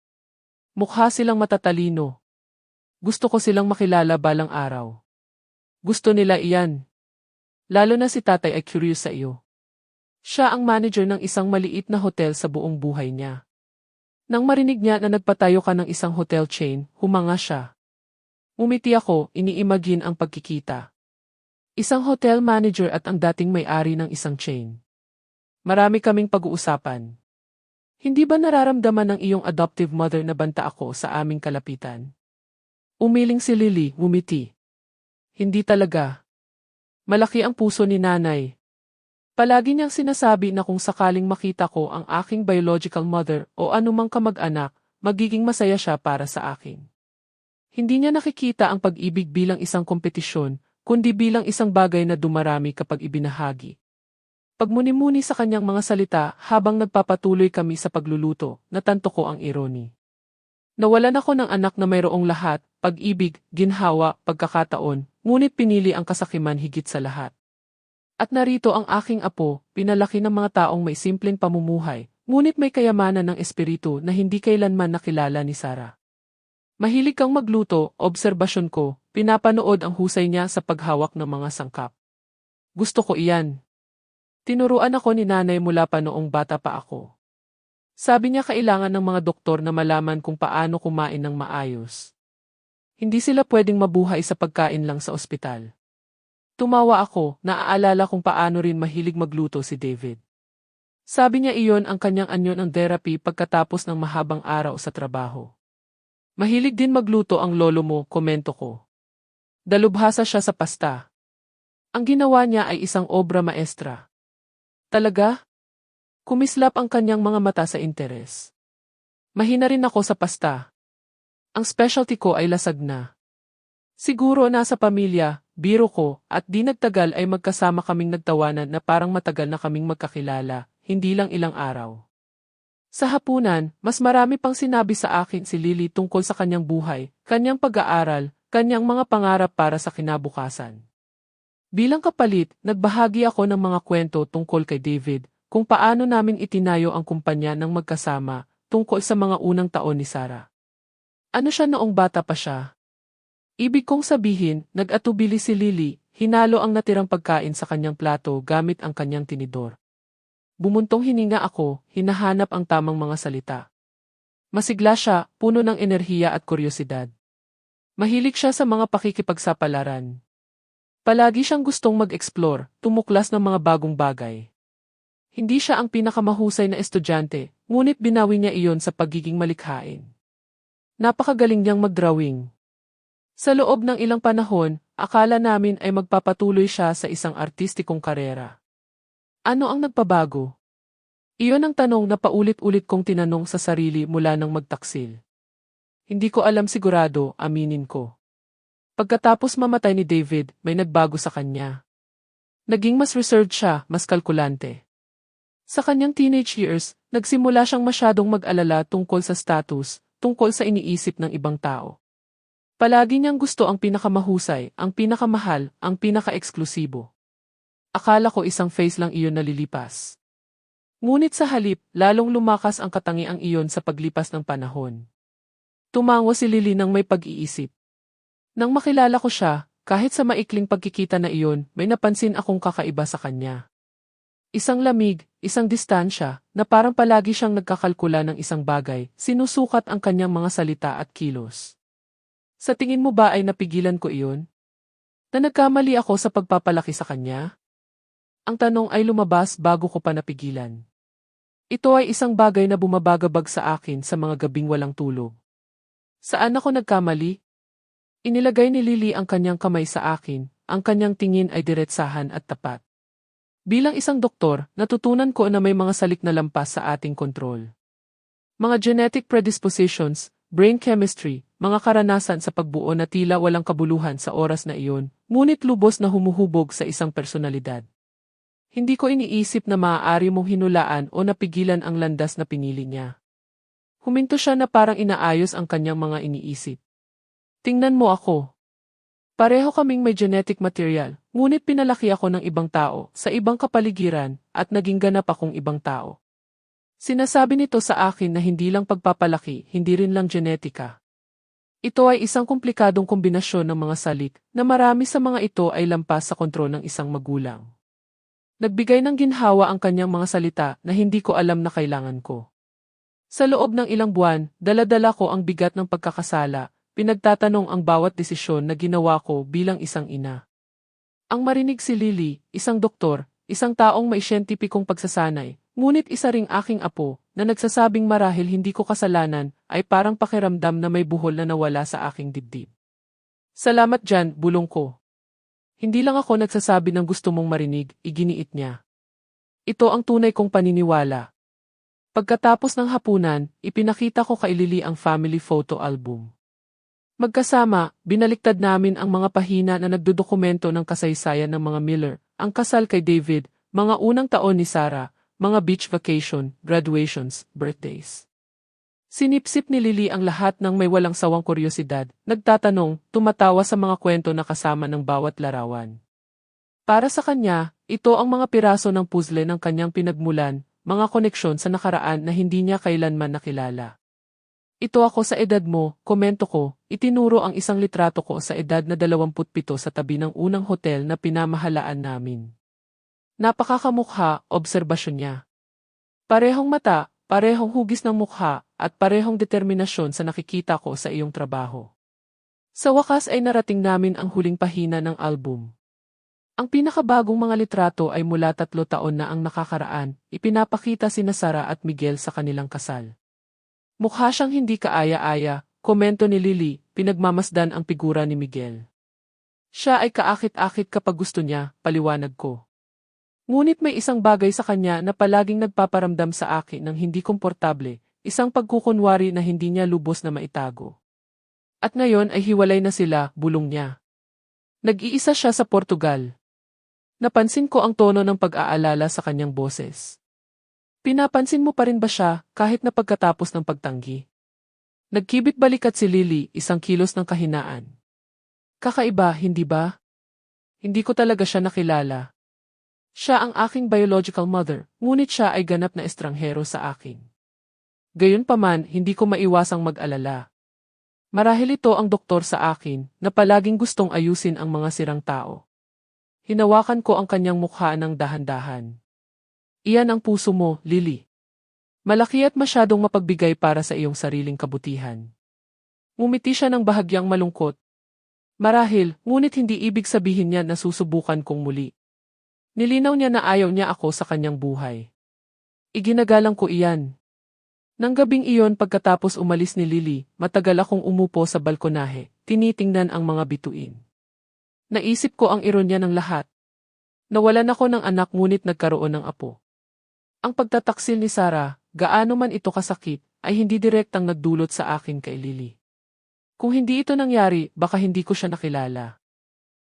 Mukha silang matatalino. Gusto ko silang makilala balang araw. Gusto nila iyan. Lalo na si tatay ay curious sa iyo. Siya ang manager ng isang maliit na hotel sa buong buhay niya. Nang marinig niya na nagpatayo ka ng isang hotel chain, humanga siya. Umiti ako, iniimagine ang pagkikita. Isang hotel manager at ang dating may-ari ng isang chain. Marami kaming pag-uusapan. Hindi ba nararamdaman ng iyong adoptive mother na banta ako sa aming kalapitan? Umiling si Lily, umiti. Hindi talaga. Malaki ang puso ni nanay. Palagi niyang sinasabi na kung sakaling makita ko ang aking biological mother o anumang kamag-anak, magiging masaya siya para sa akin. Hindi niya nakikita ang pag-ibig bilang isang kompetisyon, kundi bilang isang bagay na dumarami kapag ibinahagi. Pagmuni-muni sa kanyang mga salita habang nagpapatuloy kami sa pagluluto, natanto ko ang irony. Nawalan ako ng anak na mayroong lahat, pag-ibig, ginhawa, pagkakataon, ngunit pinili ang kasakiman higit sa lahat. At narito ang aking apo, pinalaki ng mga taong may simpleng pamumuhay, ngunit may kayamanan ng espiritu na hindi kailanman nakilala ni Sarah. Mahilig kang magluto, obserbasyon ko, pinapanood ang husay niya sa paghawak ng mga sangkap. Gusto ko iyan. Tinuruan ako ni nanay mula pa noong bata pa ako. Sabi niya kailangan ng mga doktor na malaman kung paano kumain ng maayos. Hindi sila pwedeng mabuhay sa pagkain lang sa ospital. Tumawa ako, naaalala kung paano rin mahilig magluto si David. Sabi niya iyon ang kanyang anyo ng therapy pagkatapos ng mahabang araw sa trabaho. Mahilig din magluto ang lolo mo, komento ko. Dalubhasa siya sa pasta. Ang ginawa niya ay isang obra maestra. Talaga? Kumislap ang kanyang mga mata sa interes. Mahina rin ako sa pasta. Ang specialty ko ay lasag na. Siguro nasa pamilya, biro ko, at di nagtagal ay magkasama kaming nagtawanan na parang matagal na kaming magkakilala, hindi lang ilang araw. Sa hapunan, mas marami pang sinabi sa akin si Lily tungkol sa kanyang buhay, kanyang pag-aaral, kanyang mga pangarap para sa kinabukasan. Bilang kapalit, nagbahagi ako ng mga kwento tungkol kay David, kung paano namin itinayo ang kumpanya ng magkasama, tungkol sa mga unang taon ni Sarah. Ano siya noong bata pa siya? Ibig kong sabihin, nag-atubili si Lily, hinalo ang natirang pagkain sa kanyang plato gamit ang kanyang tinidor. Bumuntong hininga ako, hinahanap ang tamang mga salita. Masigla siya, puno ng enerhiya at kuryosidad. Mahilig siya sa mga pakikipagsapalaran. Palagi siyang gustong mag-explore, tumuklas ng mga bagong bagay. Hindi siya ang pinakamahusay na estudyante, ngunit binawi niya iyon sa pagiging malikhain. Napakagaling niyang mag-drawing. Sa loob ng ilang panahon, akala namin ay magpapatuloy siya sa isang artistikong karera. Ano ang nagpabago? Iyon ang tanong na paulit-ulit kong tinanong sa sarili mula nang magtaksil. Hindi ko alam sigurado, aminin ko. Pagkatapos mamatay ni David, may nagbago sa kanya. Naging mas reserved siya, mas kalkulante. Sa kanyang teenage years, nagsimula siyang masyadong mag-alala tungkol sa status, tungkol sa iniisip ng ibang tao. Palagi niyang gusto ang pinakamahusay, ang pinakamahal, ang pinaka-eksklusibo. Akala ko isang phase lang iyon na lilipas. Ngunit sa halip, lalong lumakas ang katangiang iyon sa paglipas ng panahon. Tumango si Lily nang may pag-iisip. Nang makilala ko siya, kahit sa maikling pagkikita na iyon, may napansin akong kakaiba sa kanya. Isang lamig, isang distansya, na parang palagi siyang nagkakalkula ng isang bagay, sinusukat ang kanyang mga salita at kilos. Sa tingin mo ba ay napigilan ko iyon? Na nagkamali ako sa pagpapalaki sa kanya? Ang tanong ay lumabas bago ko pa napigilan. Ito ay isang bagay na bumabagabag sa akin sa mga gabing walang tulog. Saan ako nagkamali? Inilagay ni Lily ang kanyang kamay sa akin, ang kanyang tingin ay diretsahan at tapat. Bilang isang doktor, natutunan ko na may mga salik na lampas sa ating kontrol. Mga genetic predispositions, brain chemistry, mga karanasan sa pagbuo na tila walang kabuluhan sa oras na iyon, ngunit lubos na humuhubog sa isang personalidad. Hindi ko iniisip na maaari mong hinulaan o napigilan ang landas na pinili niya. Huminto siya na parang inaayos ang kanyang mga iniisip. Tingnan mo ako. Pareho kaming may genetic material, ngunit pinalaki ako ng ibang tao, sa ibang kapaligiran, at naging ganap akong ibang tao. Sinasabi nito sa akin na hindi lang pagpapalaki, hindi rin lang genetika. Ito ay isang komplikadong kombinasyon ng mga salik, na marami sa mga ito ay lampas sa kontrol ng isang magulang. Nagbigay ng ginhawa ang kanyang mga salita na hindi ko alam na kailangan ko. Sa loob ng ilang buwan, dala-dala ko ang bigat ng pagkakasala, pinagtatanong ang bawat desisyon na ginawa ko bilang isang ina. Ang marinig si Lily, isang doktor, isang taong may siyentipikong pagsasanay, ngunit isa ring aking apo, na nagsasabing marahil hindi ko kasalanan, ay parang pakiramdam na may buhol na nawala sa aking dibdib. Salamat dyan, bulong ko. Hindi lang ako nagsasabi ng gusto mong marinig, iginiit niya. Ito ang tunay kong paniniwala. Pagkatapos ng hapunan, ipinakita ko kay Lily ang family photo album. Magkasama, binaliktad namin ang mga pahina na nagdodokumento ng kasaysayan ng mga Miller, ang kasal kay David, mga unang taon ni Sarah, mga beach vacation, graduations, birthdays. Sinipsip ni Lily ang lahat ng may walang sawang kuryosidad, nagtatanong, tumatawa sa mga kwento na kasama ng bawat larawan. Para sa kanya, ito ang mga piraso ng puzzle ng kanyang pinagmulan, mga koneksyon sa nakaraan na hindi niya kailanman nakilala. Ito ako sa edad mo, komento ko, itinuro ang isang litrato ko sa edad na 27 sa tabi ng unang hotel na pinamahalaan namin. Napakakamukha, obserbasyon niya. Parehong mata, parehong hugis ng mukha, at parehong determinasyon sa nakikita ko sa iyong trabaho. Sa wakas ay narating namin ang huling pahina ng album. Ang pinakabagong mga litrato ay mula 3 taon na ang nakakaraan, ipinapakita sina Sarah at Miguel sa kanilang kasal. Mukha siyang hindi kaaya-aya, komento ni Lily, pinagmamasdan ang figura ni Miguel. Siya ay kaakit-akit kapag gusto niya, paliwanag ko. Ngunit may isang bagay sa kanya na palaging nagpaparamdam sa akin ng hindi komportable, isang pagkukunwari na hindi niya lubos na maitago. At ngayon ay hiwalay na sila, bulong niya. Nag-iisa siya sa Portugal. Napansin ko ang tono ng pag-aalala sa kanyang boses. Pinapansin mo pa rin ba siya kahit na pagkatapos ng pagtanggi? Nagkibit balikat si Lily, isang kilos ng kahinaan. Kakaiba, hindi ba? Hindi ko talaga siya nakilala. Siya ang aking biological mother, ngunit siya ay ganap na estranghero sa akin. Gayunpaman, hindi ko maiwasang mag-alala. Marahil ito ang doktor sa akin, na palaging gustong ayusin ang mga sirang tao. Hinawakan ko ang kanyang mukha ng dahan-dahan. Iyan ang puso mo, Lily. Malaki at masyadong mapagbigay para sa iyong sariling kabutihan. Ngumiti siya ng bahagyang malungkot. Marahil, ngunit hindi ibig sabihin niya na susubukan kong muli. Nilinaw niya na ayaw niya ako sa kanyang buhay. Iginagalang ko iyan. Nang gabing iyon pagkatapos umalis ni Lily, matagal akong umupo sa balkonahe, tinitingnan ang mga bituin. Naisip ko ang ironya ng lahat. Nawalan ako ng anak ngunit nagkaroon ng apo. Ang pagtataksil ni Sarah, gaano man ito kasakit, ay hindi direktang nagdulot sa akin kay Lily. Kung hindi ito nangyari, baka hindi ko siya nakilala.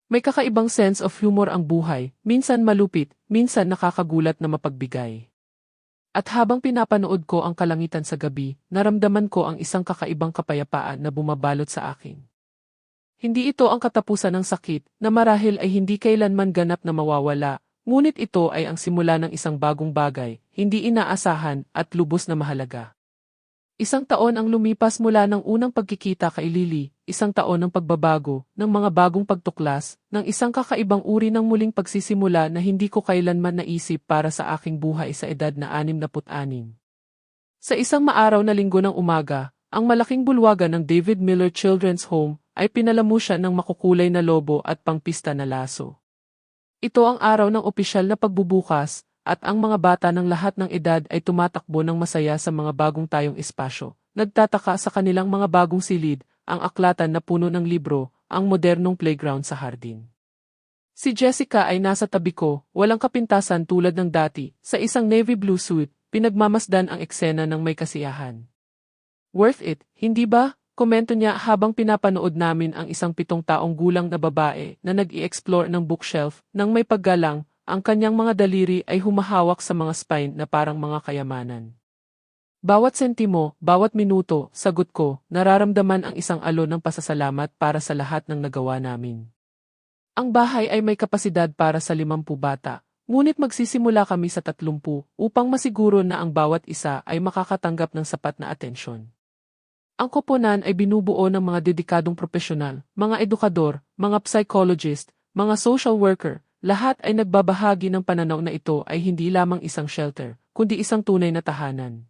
May kakaibang sense of humor ang buhay, minsan malupit, minsan nakakagulat na mapagbigay. At habang pinapanood ko ang kalangitan sa gabi, naramdaman ko ang isang kakaibang kapayapaan na bumabalot sa akin. Hindi ito ang katapusan ng sakit, na marahil ay hindi kailanman ganap na mawawala, ngunit ito ay ang simula ng isang bagong bagay, hindi inaasahan at lubos na mahalaga. Isang taon ang lumipas mula ng unang pagkikita kay Lily, isang taon ng pagbabago, ng mga bagong pagtuklas, ng isang kakaibang uri ng muling pagsisimula na hindi ko kailanman naisip para sa aking buhay sa edad na 66. Sa isang maaraw na linggo ng umaga, ang malaking bulwagan ng David Miller Children's Home ay pinalamusya ng makukulay na lobo at pangpista na laso. Ito ang araw ng opisyal na pagbubukas, at ang mga bata ng lahat ng edad ay tumatakbo ng masaya sa mga bagong tayong espasyo. Nagtataka sa kanilang mga bagong silid, ang aklatan na puno ng libro, ang modernong playground sa hardin. Si Jessica ay nasa tabi ko, walang kapintasan tulad ng dati, sa isang navy blue suit, pinagmamasdan ang eksena ng may kasiyahan. Worth it, hindi ba? Komento niya habang pinapanood namin ang isang 7 taong gulang na babae na nag-i-explore ng bookshelf nang may paggalang, ang kanyang mga daliri ay humahawak sa mga spine na parang mga kayamanan. Bawat sentimo, bawat minuto, sagot ko, nararamdaman ang isang alon ng pasasalamat para sa lahat ng nagawa namin. Ang bahay ay may kapasidad para sa 50 bata, ngunit magsisimula kami sa 30 upang masiguro na ang bawat isa ay makakatanggap ng sapat na atensyon. Ang koponan ay binubuo ng mga dedikadong profesional, mga edukador, mga psychologist, mga social worker, lahat ay nagbabahagi ng pananaw na ito ay hindi lamang isang shelter, kundi isang tunay na tahanan.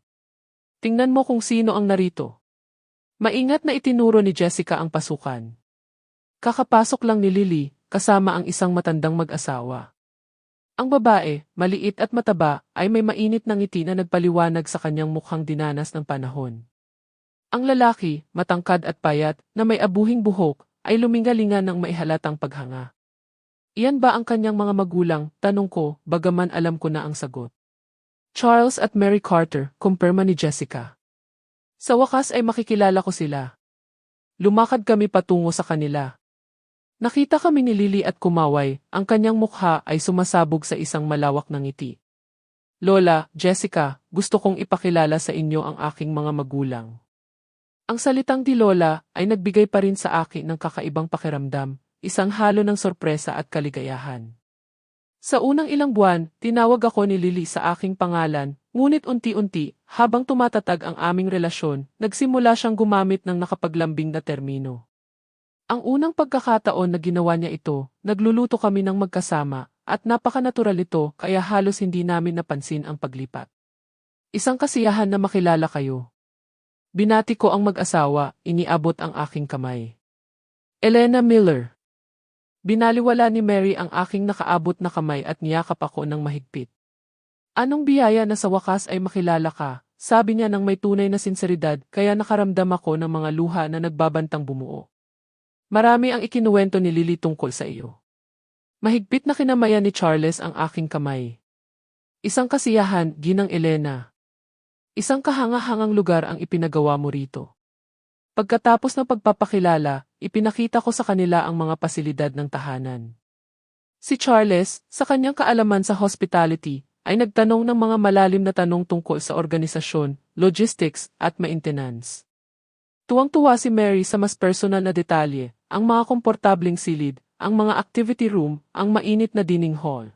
Tingnan mo kung sino ang narito. Maingat na itinuro ni Jessica ang pasukan. Kakapasok lang ni Lily, kasama ang isang matandang mag-asawa. Ang babae, maliit at mataba, ay may mainit na ngiti na nagpaliwanag sa kanyang mukhang dinanas ng panahon. Ang lalaki, matangkad at payat, na may abuhing buhok, ay lumingalinga ng maihalatang paghanga. Iyan ba ang kanyang mga magulang? Tanong ko, bagaman alam ko na ang sagot. Charles at Mary Carter, kumpirma ni Jessica. Sa wakas ay makikilala ko sila. Lumakad kami patungo sa kanila. Nakita kami ni Lily at kumaway, ang kanyang mukha ay sumasabog sa isang malawak na ngiti. Lola, Jessica, gusto kong ipakilala sa inyo ang aking mga magulang. Ang salitang di Lola ay nagbigay pa rin sa akin ng kakaibang pakiramdam. Isang halo ng sorpresa at kaligayahan. Sa unang ilang buwan, tinawag ako ni Lily sa aking pangalan, ngunit unti-unti, habang tumatatag ang aming relasyon, nagsimula siyang gumamit ng nakapaglambing na termino. Ang unang pagkakataon na ginawa niya ito, nagluluto kami ng magkasama, at napakanatural ito kaya halos hindi namin napansin ang paglipat. Isang kasiyahan na makilala kayo. Binati ko ang mag-asawa, iniabot ang aking kamay. Elena Miller. Binaliwala ni Mary ang aking nakaabot na kamay at niyakap ako ng mahigpit. Anong biyaya na sa wakas ay makilala ka, sabi niya ng may tunay na sinseridad kaya nakaramdam ako ng mga luha na nagbabantang bumuo. Marami ang ikinuwento ni Lily tungkol sa iyo. Mahigpit na kinamayan ni Charles ang aking kamay. Isang kasiyahan, Ginang Elena. Isang kahanga-hangang lugar ang ipinagawa mo rito. Pagkatapos ng pagpapakilala, ipinakita ko sa kanila ang mga pasilidad ng tahanan. Si Charles, sa kanyang kaalaman sa hospitality, ay nagtanong ng mga malalim na tanong tungkol sa organisasyon, logistics, at maintenance. Tuwang-tuwa si Mary sa mas personal na detalye, ang mga komportabling silid, ang mga activity room, ang mainit na dining hall.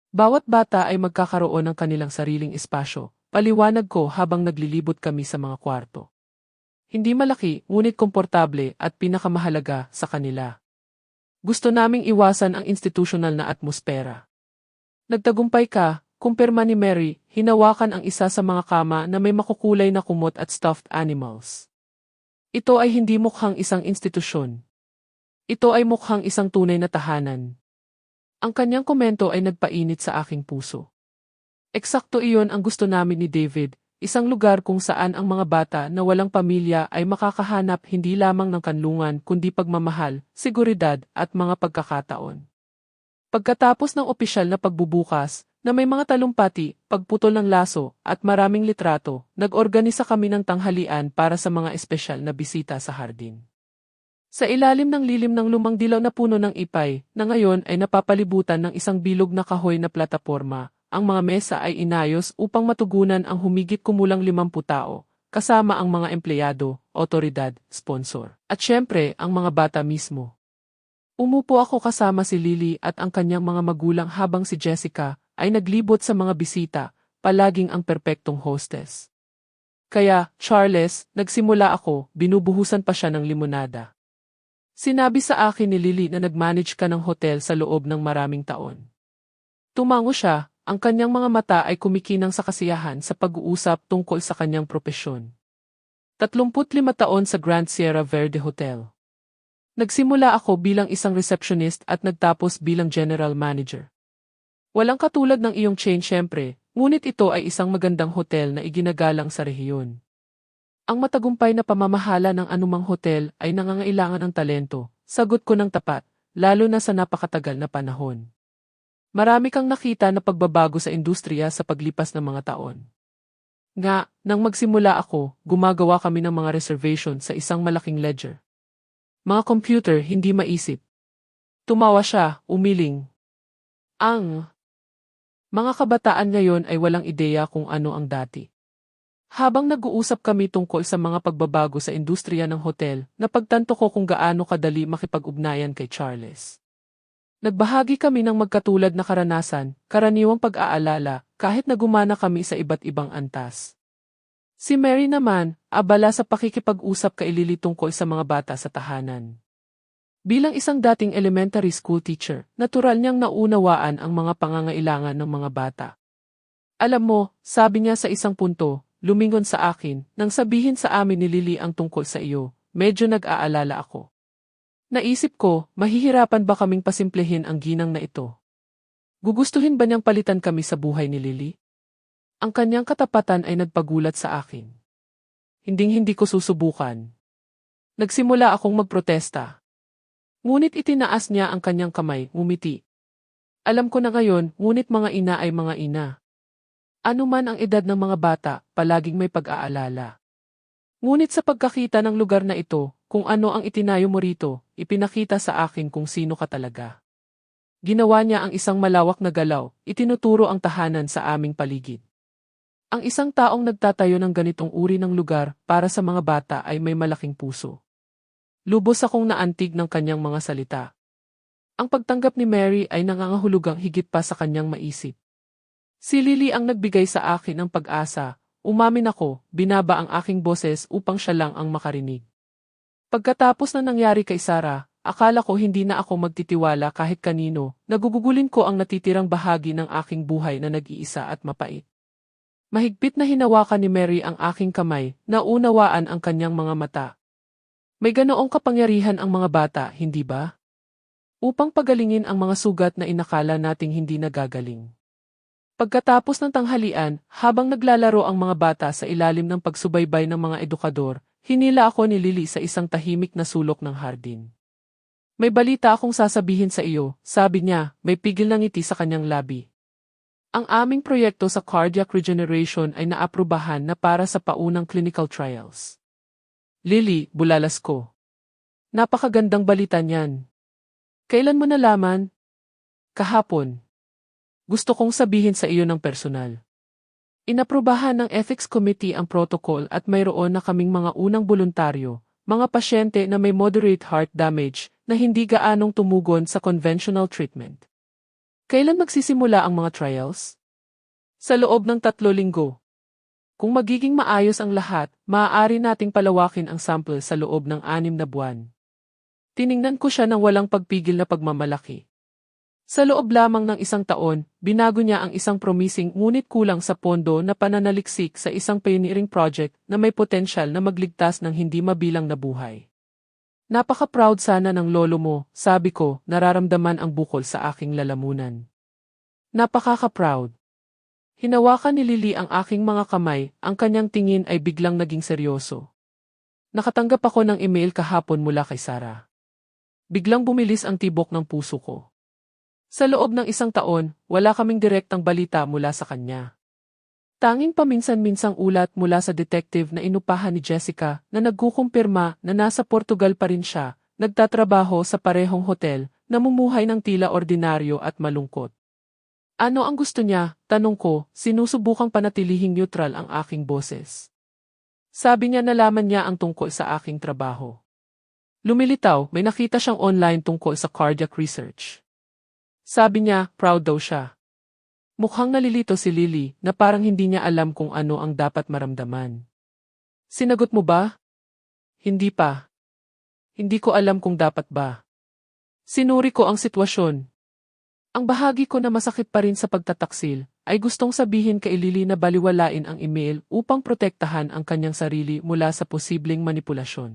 Bawat bata ay magkakaroon ng kanilang sariling espasyo, paliwanag ko habang naglilibot kami sa mga kwarto. Hindi malaki, ngunit komportable at pinakamahalaga sa kanila. Gusto naming iwasan ang institusyonal na atmosfera. Nagtagumpay ka, kumpirma ni Mary, hinawakan ang isa sa mga kama na may makukulay na kumot at stuffed animals. Ito ay hindi mukhang isang institusyon. Ito ay mukhang isang tunay na tahanan. Ang kanyang komento ay nagpainit sa aking puso. Eksakto iyon ang gusto namin ni David. Isang lugar kung saan ang mga bata na walang pamilya ay makakahanap hindi lamang ng kanlungan kundi pagmamahal, seguridad at mga pagkakataon. Pagkatapos ng opisyal na pagbubukas, na may mga talumpati, pagputol ng laso at maraming litrato, nag-organisa kami ng tanghalian para sa mga espesyal na bisita sa hardin. Sa ilalim ng lilim ng lumang dilaw na puno ng ipay, na ngayon ay napapalibutan ng isang bilog na kahoy na plataporma, ang mga mesa ay inayos upang matugunan ang humigit kumulang 50 tao, kasama ang mga empleyado, otoridad, sponsor, at syempre ang mga bata mismo. Umupo ako kasama si Lily at ang kanyang mga magulang habang si Jessica ay naglibot sa mga bisita, palaging ang perpektong hostess. Kaya, Charles, nagsimula ako, binubuhusan pa siya ng limonada. Sinabi sa akin ni Lily na nag-manage ka ng hotel sa loob ng maraming taon. Tumango siya, ang kanyang mga mata ay kumikinang sa kasiyahan sa pag-uusap tungkol sa kanyang propesyon. 35 taon sa Grand Sierra Verde Hotel. Nagsimula ako bilang isang receptionist at nagtapos bilang general manager. Walang katulad ng iyong chain syempre, ngunit ito ay isang magandang hotel na iginagalang sa rehiyon. Ang matagumpay na pamamahala ng anumang hotel ay nangangailangan ng talento, sagot ko ng tapat, lalo na sa napakatagal na panahon. Marami kang nakita na pagbabago sa industriya sa paglipas ng mga taon. Nga, nang magsimula ako, gumagawa kami ng mga reservation sa isang malaking ledger. Mga computer hindi maisip. Tumawa siya, umiling. Ang mga kabataan ngayon ay walang ideya kung ano ang dati. Habang nag-uusap kami tungkol sa mga pagbabago sa industriya ng hotel, napagtanto ko kung gaano kadali makipag-ugnayan kay Charles. Nagbahagi kami ng magkatulad na karanasan, karaniwang pag-aalala, kahit na gumana kami sa iba't ibang antas. Si Mary naman, abala sa pakikipag-usap kay Lily tungkol sa mga bata sa tahanan. Bilang isang dating elementary school teacher, natural niyang naunawaan ang mga pangangailangan ng mga bata. Alam mo, sabi niya sa isang punto, lumingon sa akin, nang sabihin sa amin ni Lily ang tungkol sa iyo, medyo nag-aalala ako. Naisip ko, mahihirapan ba kaming pasimplehin ang ginang na ito? Gugustuhin ba niyang palitan kami sa buhay ni Lily? Ang kanyang katapatan ay nagpagulat sa akin. Hinding-hindi ko susubukan. Nagsimula akong magprotesta. Ngunit itinaas niya ang kanyang kamay, ngumiti. Alam ko na ngayon, ngunit mga ina ay mga ina. Ano man ang edad ng mga bata, palaging may pag-aalala. Ngunit sa pagkakita ng lugar na ito, kung ano ang itinayo mo rito, ipinakita sa akin kung sino ka talaga. Ginawa niya ang isang malawak na galaw, itinuturo ang tahanan sa aming paligid. Ang isang taong nagtatayo ng ganitong uri ng lugar para sa mga bata ay may malaking puso. Lubos akong naantig ng kanyang mga salita. Ang pagtanggap ni Mary ay nangangahulugang higit pa sa kanyang maisip. Si Lily ang nagbigay sa akin ng pag-asa, umamin ako, binaba ang aking boses upang siya lang ang makarinig. Pagkatapos na nangyari kay Sarah, akala ko hindi na ako magtitiwala kahit kanino, nagugugulin ko ang natitirang bahagi ng aking buhay na nag-iisa at mapait. Mahigpit na hinawakan ni Mary ang aking kamay, naunawaan ang kanyang mga mata. May ganoong kapangyarihan ang mga bata, hindi ba? Upang pagalingin ang mga sugat na inakala nating hindi nagagaling. Pagkatapos ng tanghalian, habang naglalaro ang mga bata sa ilalim ng pagsubaybay ng mga edukador, hinila ako ni Lily sa isang tahimik na sulok ng hardin. May balita akong sasabihin sa iyo, sabi niya, may pigil na ngiti sa kanyang labi. Ang aming proyekto sa cardiac regeneration ay naaprubahan na para sa paunang clinical trials. Lily, bulalas ko. Napakagandang balita niyan. Kailan mo nalaman? Kahapon. Gusto kong sabihin sa iyo ng personal. Inaprubahan ng Ethics Committee ang protocol at mayroon na kaming mga unang voluntaryo, mga pasyente na may moderate heart damage na hindi gaanong tumugon sa conventional treatment. Kailan magsisimula ang mga trials? Sa loob ng 3 linggo. Kung magiging maayos ang lahat, maaari nating palawakin ang sample sa loob ng 6 na buwan. Tiningnan ko siya ng walang pagpigil na pagmamalaki. Sa loob lamang ng 1 taon, binago niya ang isang promising ngunit kulang sa pondo na pananaliksik sa isang pioneering project na may potensyal na magligtas ng hindi mabilang na buhay. Napaka-proud sana ng lolo mo, sabi ko, nararamdaman ang bukol sa aking lalamunan. Napakaka-proud. Hinawakan ni Lily ang aking mga kamay, ang kanyang tingin ay biglang naging seryoso. Nakatanggap ako ng email kahapon mula kay Sarah. Biglang bumilis ang tibok ng puso ko. Sa loob ng 1 taon, wala kaming direktang balita mula sa kanya. Tanging paminsan-minsang ulat mula sa detective na inupahan ni Jessica na nagkukumpirma na nasa Portugal pa rin siya, nagtatrabaho sa parehong hotel, namumuhay ng tila ordinaryo at malungkot. Ano ang gusto niya? Tanong ko, sinusubukang panatilihing neutral ang aking boses. Sabi niya nalaman niya ang tungkol sa aking trabaho. Lumilitaw, may nakita siyang online tungkol sa cardiac research. Sabi niya, proud daw siya. Mukhang nalilito si Lily na parang hindi niya alam kung ano ang dapat maramdaman. Sinagot mo ba? Hindi pa. Hindi ko alam kung dapat ba. Sinuri ko ang sitwasyon. Ang bahagi ko na masakit pa rin sa pagtataksil ay gustong sabihin kay Lily na baliwalain ang email upang protektahan ang kanyang sarili mula sa posibleng manipulasyon.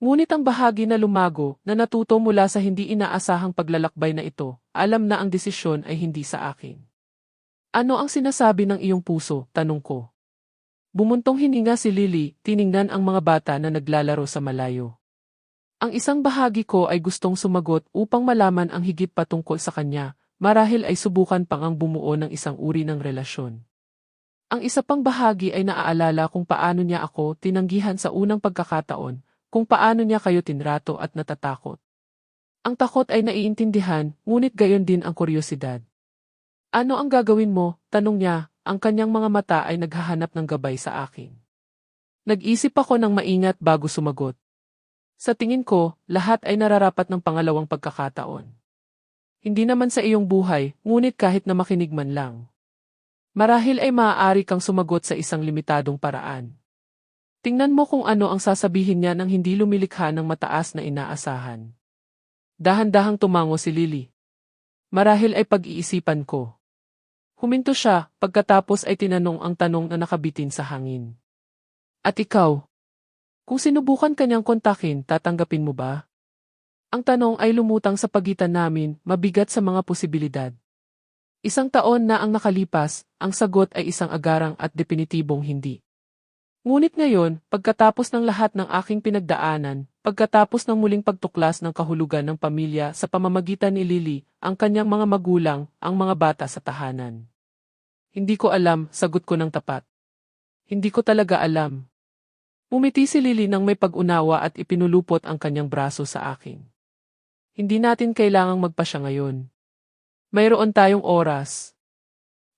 Ngunit ang bahagi na lumago na natuto mula sa hindi inaasahang paglalakbay na ito, alam na ang desisyon ay hindi sa akin. Ano ang sinasabi ng iyong puso? Tanong ko. Bumuntong hininga si Lily, tiningnan ang mga bata na naglalaro sa malayo. Ang isang bahagi ko ay gustong sumagot upang malaman ang higit patungkol sa kanya, marahil ay subukan pang ang bumuo ng isang uri ng relasyon. Ang isa pang bahagi ay naaalala kung paano niya ako tinanggihan sa unang pagkakataon, kung paano niya kayo tinrato at natatakot. Ang takot ay naiintindihan, ngunit gayon din ang kuryosidad. Ano ang gagawin mo? Tanong niya, ang kanyang mga mata ay naghahanap ng gabay sa akin. Nag-isip ako ng maingat bago sumagot. Sa tingin ko, lahat ay nararapat ng pangalawang pagkakataon. Hindi naman sa iyong buhay, ngunit kahit na makinig man lang. Marahil ay maaari kang sumagot sa isang limitadong paraan. Tingnan mo kung ano ang sasabihin niya nang hindi lumilikha ng mataas na inaasahan. Dahan-dahang tumango si Lily. Marahil ay pag-iisipan ko. Huminto siya, pagkatapos ay tinanong ang tanong na nakabitin sa hangin. At ikaw? Kung sinubukan kanyang kontakin, tatanggapin mo ba? Ang tanong ay lumutang sa pagitan namin, mabigat sa mga posibilidad. 1 taon na ang nakalipas, ang sagot ay isang agarang at definitibong hindi. Ngunit ngayon, pagkatapos ng lahat ng aking pinagdaanan, pagkatapos ng muling pagtuklas ng kahulugan ng pamilya sa pamamagitan ni Lily, ang kanyang mga magulang, ang mga bata sa tahanan. Hindi ko alam, sagot ko ng tapat. Hindi ko talaga alam. Umiti si Lily nang may pag-unawa at ipinulupot ang kanyang braso sa akin. Hindi natin kailangang magpasya ngayon. Mayroon tayong oras.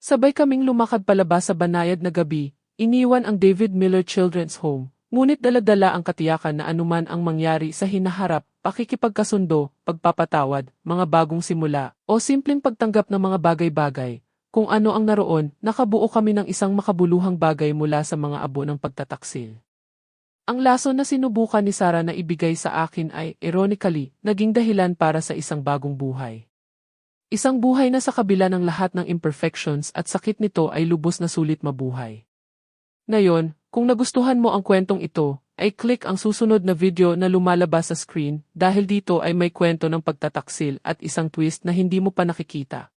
Sabay kaming lumakad palabas sa banayad na gabi, iniwan ang David Miller Children's Home, ngunit dala-dala ang katiyakan na anuman ang mangyari sa hinaharap, pakikipagkasundo, pagpapatawad, mga bagong simula, o simpleng pagtanggap ng mga bagay-bagay, kung ano ang naroon, nakabuo kami ng isang makabuluhang bagay mula sa mga abo ng pagtataksil. Ang lason na sinubukan ni Sarah na ibigay sa akin ay, ironically, naging dahilan para sa isang bagong buhay. Isang buhay na sa kabila ng lahat ng imperfections at sakit nito ay lubos na sulit mabuhay. Ngayon, kung nagustuhan mo ang kwentong ito, ay click ang susunod na video na lumalabas sa screen dahil dito ay may kwento ng pagtataksil at isang twist na hindi mo pa nakikita.